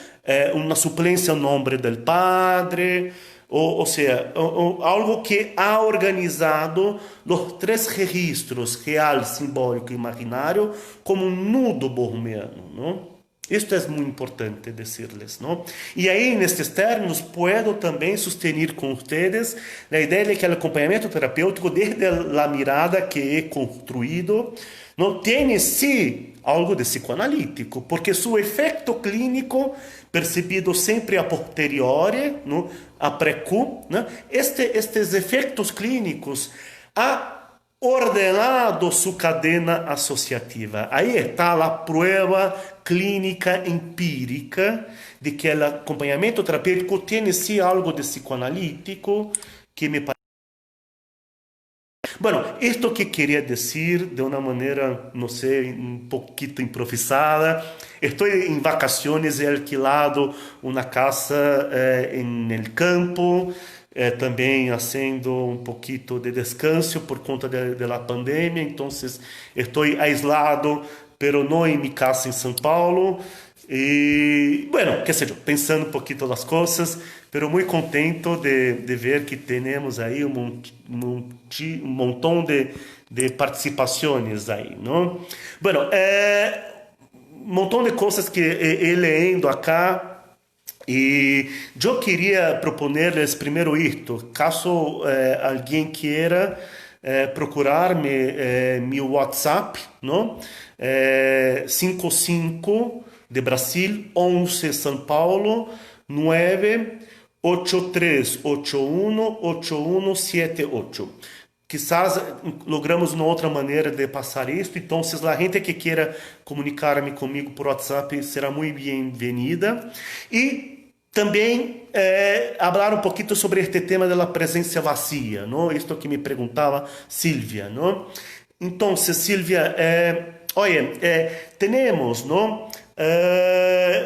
una suplencia en nombre del padre, o sea, algo que ha organizado los tres registros, real, simbólico y imaginario, como un nudo borromeano, ¿no? Esto es muy importante decirles, ¿no? Y ahí, en estos términos, puedo también sostener con ustedes la idea de que el acompañamiento terapéutico, desde la mirada que he construido, no tiene sí algo de psicoanalítico, porque su efecto clínico, percebido sempre a posteriori, ¿no?, a precu, ¿no?, estes efectos clínicos ha ordenado su cadena asociativa. Ahí está la prueba clínica empírica de que el acompañamiento terapéutico tiene sí algo de psicoanalítico que me parece. Bueno, esto que quería decir de una manera, no sé, un poquito improvisada. Estoy en vacaciones, he alquilado una casa en el campo, también haciendo un poquito de descanso por cuenta de la pandemia. Entonces, estoy aislado, pero no en mi casa en São Paulo. Y bueno, qué sé yo, pensando un poquito las cosas, pero muy contento de ver que tenemos ahí un montón de de participaciones ahí, ¿no? Bueno, un montón de cosas que he leyendo acá. E eu queria proponerles primeiro isto, caso alguém queira procurar-me meu WhatsApp, não? 55 de Brasil, 11 São Paulo, 9 8381 8178. Quizás logramos uma outra maneira de passar isto. Então, se a gente que queira comunicar-me comigo por WhatsApp será muito bem-vinda. E também falar um pouquinho sobre este tema da presença vazia, não? Isto que me perguntava Silvia, não? Então, Silvia, olha, temos, não?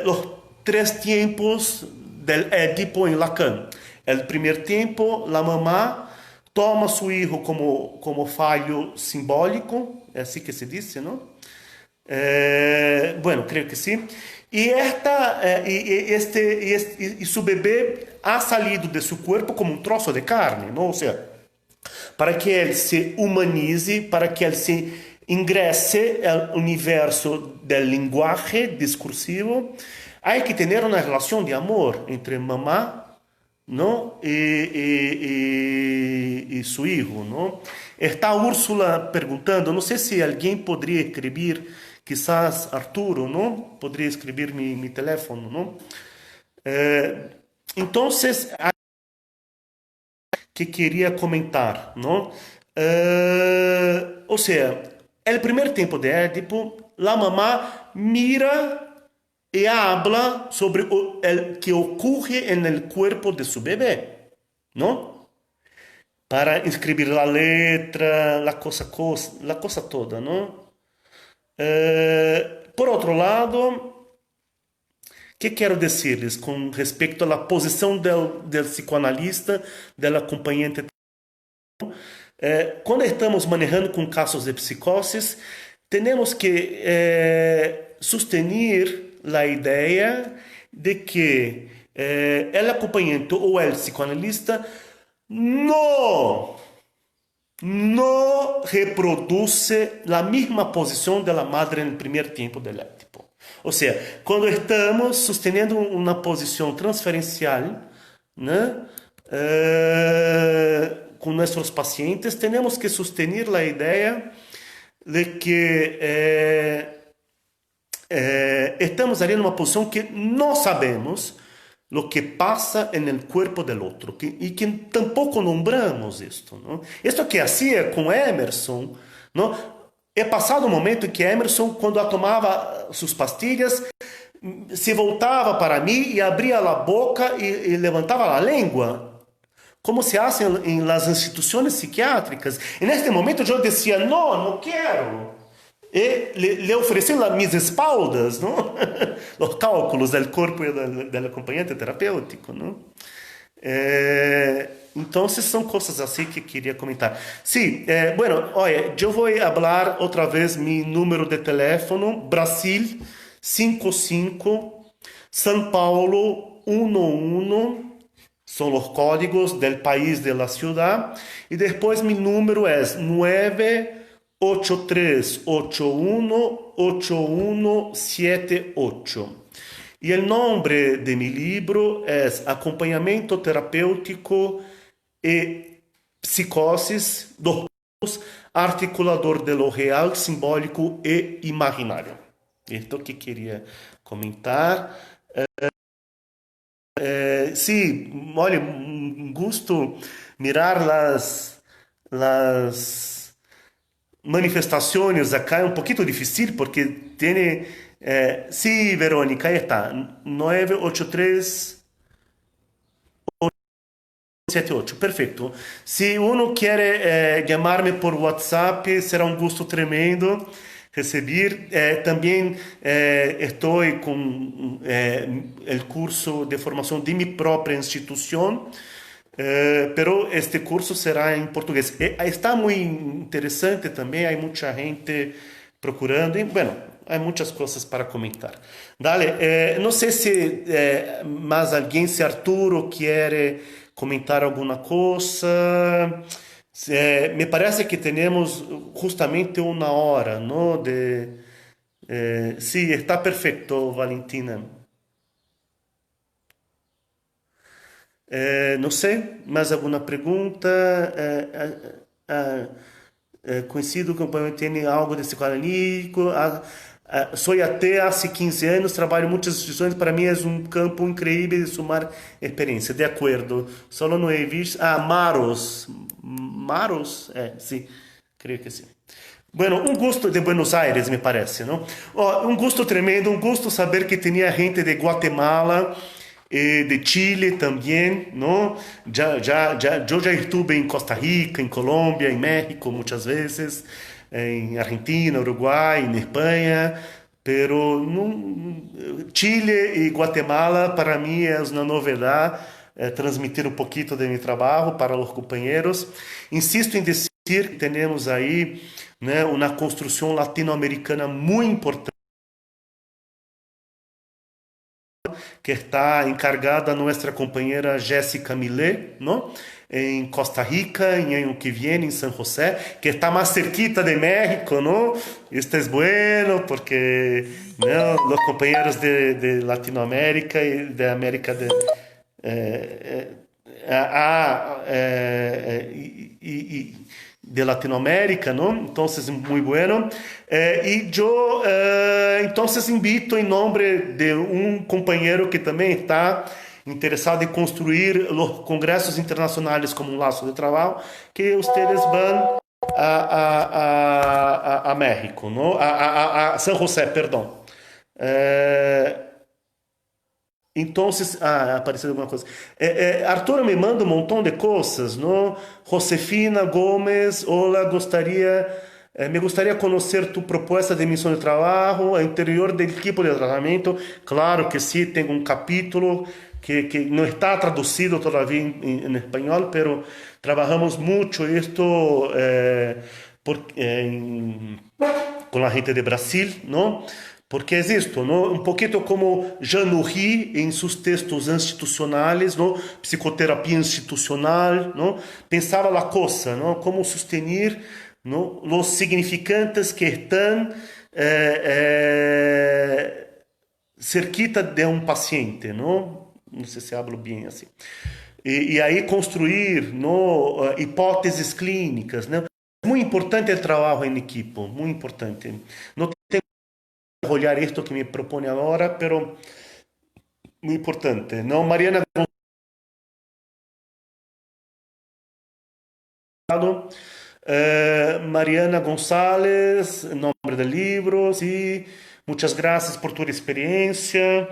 Os três tempos del Édipo em Lacan. O primeiro tempo, a mamá toma su hijo como fallo simbólico, é assim que se diz, não? Bueno, creio que sim. E su bebê ha salido de su cuerpo como um troço de carne, não? Ou seja, para que ele se humanize, para que ele se ingresse ao universo do linguagem discursivo, há que ter uma relação de amor entre mamá, ¿no? Y su hijo, ¿no? Está Úrsula perguntando, não sei se alguém poderia escrever, quizás Arturo, ¿no? Poderia escrever mi teléfono, ¿no? Entonces, que queria comentar, ¿no? Ou seja, el primer tempo de Édipo, la mamá mira y habla sobre el que ocurre en el cuerpo de su bebé, ¿no? Para escribir la letra, la cosa toda, ¿no? Por outro lado, que quero dizer-lhes com respeito à posição del psicoanalista, da acompanhante? Quando estamos manejando com casos de psicoses, temos que sustenir a ideia de que o acompanhante ou o psicoanalista não reproduz a mesma posição da madre no primeiro tempo do Édipo. Ou seja, quando estamos sustentando uma posição transferencial, né, com nossos pacientes, temos que sustenir a ideia de que estamos ali numa posição que não sabemos o que passa no corpo do outro e que tampouco nombramos isto, não? Isto que hacía com Emerson, não? É passado o momento em que Emerson, quando tomava suas pastilhas, se voltava para mim e abria a boca e levantava a língua, como se hace em las instituições psiquiátricas. E neste momento eu dizia, não quero. E le ofereci as minhas espaldas, não? Os cálculos do corpo e do acompanhante terapêutico, não? Então, são coisas assim que queria comentar. Sim, bueno, olha, eu vou falar outra vez meu número de telefone, Brasil 55, São Paulo 11, são os códigos do país, da cidade, e depois meu número é 9 8381 8178. E o nome de meu livro é Acompanhamento Terapêutico e Psicoses dos Articulador de lo Real, Simbólico e Imaginário. Isto que queria comentar. Sim, olha, um gosto mirar las manifestações acá é um pouquinho difícil porque tem sí, Verónica, ahí está 98378, perfecto. Si uno quiere llamarme por WhatsApp, será un gusto tremendo recibir. También estoy con el curso de formación de mi propia institución. Pero este curso será em português. Está muito interessante também, há muita gente procurando. E, bueno, há muitas coisas para comentar. Dale, não sei se mais alguém, se Arturo quer comentar alguma coisa, Me parece que tenemos justamente una hora, ¿no? Sí, está perfecto, Valentina. Não sei, mais alguma pergunta? Conhecido como tem algo desse psicoanalítico. Sou até há 15 anos, trabalho em muitas instituições. Para mim é um campo incrível de sumar experiência. De acordo. Só não he visto. Maros. Maros? Sim. Creio que sim. Bueno, um gosto de Buenos Aires, me parece, não? Um gosto tremendo, um gosto saber que tinha gente de Guatemala, de Chile também, não? Eu já estive em Costa Rica, em Colômbia, em México muitas vezes, em Argentina, Uruguai, em Espanha, pero Chile e Guatemala para mim é uma novidade, transmitir um pouquinho de meu trabalho para os companheiros. Insisto em dizer que temos aí, né, uma construção latino-americana muito importante, que está encargada nossa companheira Jéssica Millet, não? Em Costa Rica, em ano que vem, em San José, que está mais cerquita de México, não? Isto é bueno, porque não, os companheiros de Latinoamérica e de América de Latinoamérica, ¿no? Entonces, muy bueno. Y yo, entonces, invito en nombre de un compañero que también está interesado en construir los congresos internacionales como un lazo de trabajo, que ustedes van a México, ¿no? A San José, perdón. Então, apareceu alguma coisa. Arturo me manda um montão de coisas, não? Josefina Gomes, hola, me gostaria conhecer tu proposta de missão de trabalho, ao interior do equipo de tratamento. Claro que sim, tem um capítulo que não está traduzido todavia em espanhol, pero trabalhamos muito isto com a gente de Brasil, não? Porque é isto, não? Um pouquinho como Jean Noury em seus textos institucionais, não? Psicoterapia institucional, não? Pensava a coisa, não? Como sustenir, não? Os significantes que estão cerquita de um paciente, não? Não sei se hablo bem assim. E aí construir, não? Hipóteses clínicas, né? Muito importante o trabalho em equipe, muito importante. Não tem olhar isto que me propone agora, pero muy importante, ¿no? Mariana González, nombre del libro, sí, muchas gracias por tu experiencia.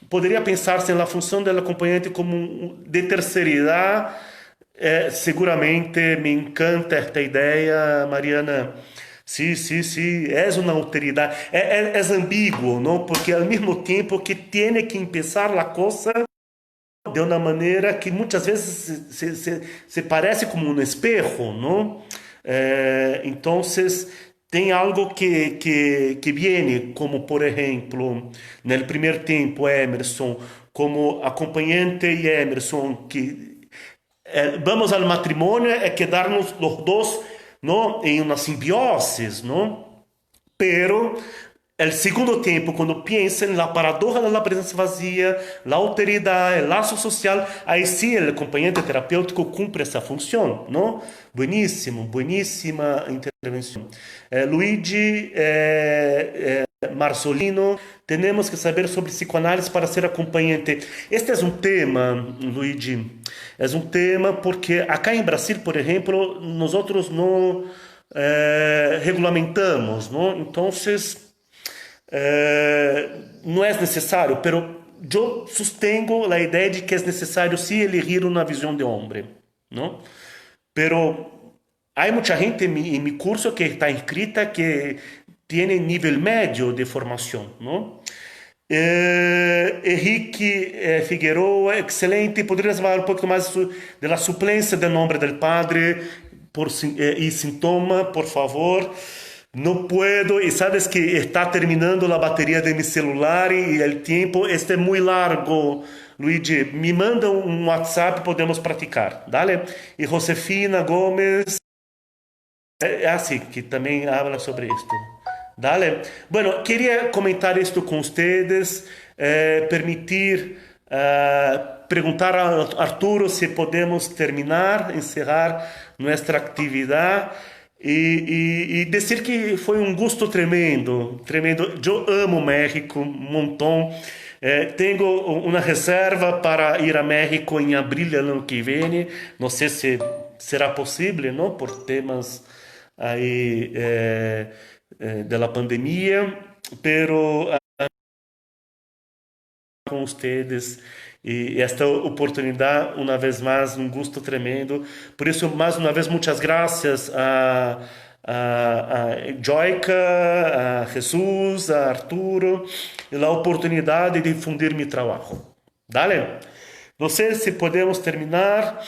Podría pensarse en la función del acompañante como de tercera edad. Seguramente me encanta esta idea, Mariana. Sí, sí, sí, es una autoridad. Es ambiguo, ¿no? Porque al mismo tiempo que tiene que empezar la cosa de una manera que muchas veces se parece como un espejo, ¿no? Entonces, tem algo que viene, como por ejemplo, en el primer tiempo Emerson, como acompañante y Emerson, que vamos al matrimonio, quedarnos los dos, ¿no? En una simbiosis, ¿no? Pero el segundo tiempo, cuando piensan en la paradoja de la presencia vacía, la alteridad, el lazo social, ahí sí el acompañante terapéutico cumple esa función, ¿no? Buenísimo, buenísima intervención. Luigi Marzolino, tenemos que saber sobre psicoanálisis para ser acompañante. Este es un tema, Luigi, es un tema porque acá en Brasil, por ejemplo, nosotros no regulamentamos, ¿no? Entonces, não é necessário, pero eu sustengo a ideia de que é necessário sim elegir uma visão de homem, não? Pero há muita gente em meu curso que está inscrita que tem nível médio de formação, não? Henrique Figueroa, excelente. Poderias falar um pouco mais da suplência do nome do padre e sintoma, por favor? No puedo, y sabes que está terminando la batería de mi celular y el tiempo este es muy largo. Luigi, me manda un WhatsApp, podemos practicar, dale? Y Josefina Gómez, Así, que también habla sobre esto. Dale. Bueno, quería comentar esto con ustedes, permitir preguntar a Arturo si podemos terminar, encerrar nuestra actividad y decir que fue un gusto tremendo, tremendo. Yo amo México un montón. Tengo una reserva para ir a México en abril del año que viene. No sé si será posible, ¿no? Por temas aí da pandemia, pero com vocês e esta oportunidade, uma vez mais, um gosto tremendo. Por isso, mais uma vez, muitas graças a Joica, a Jesus, a Arturo, e a oportunidade de difundir meu trabalho. Dale? Não sei se podemos terminar,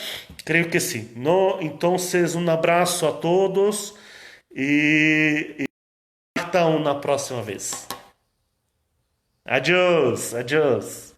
creio que sim. No, então, um abraço a todos e até uma próxima vez. Adiós, adiós.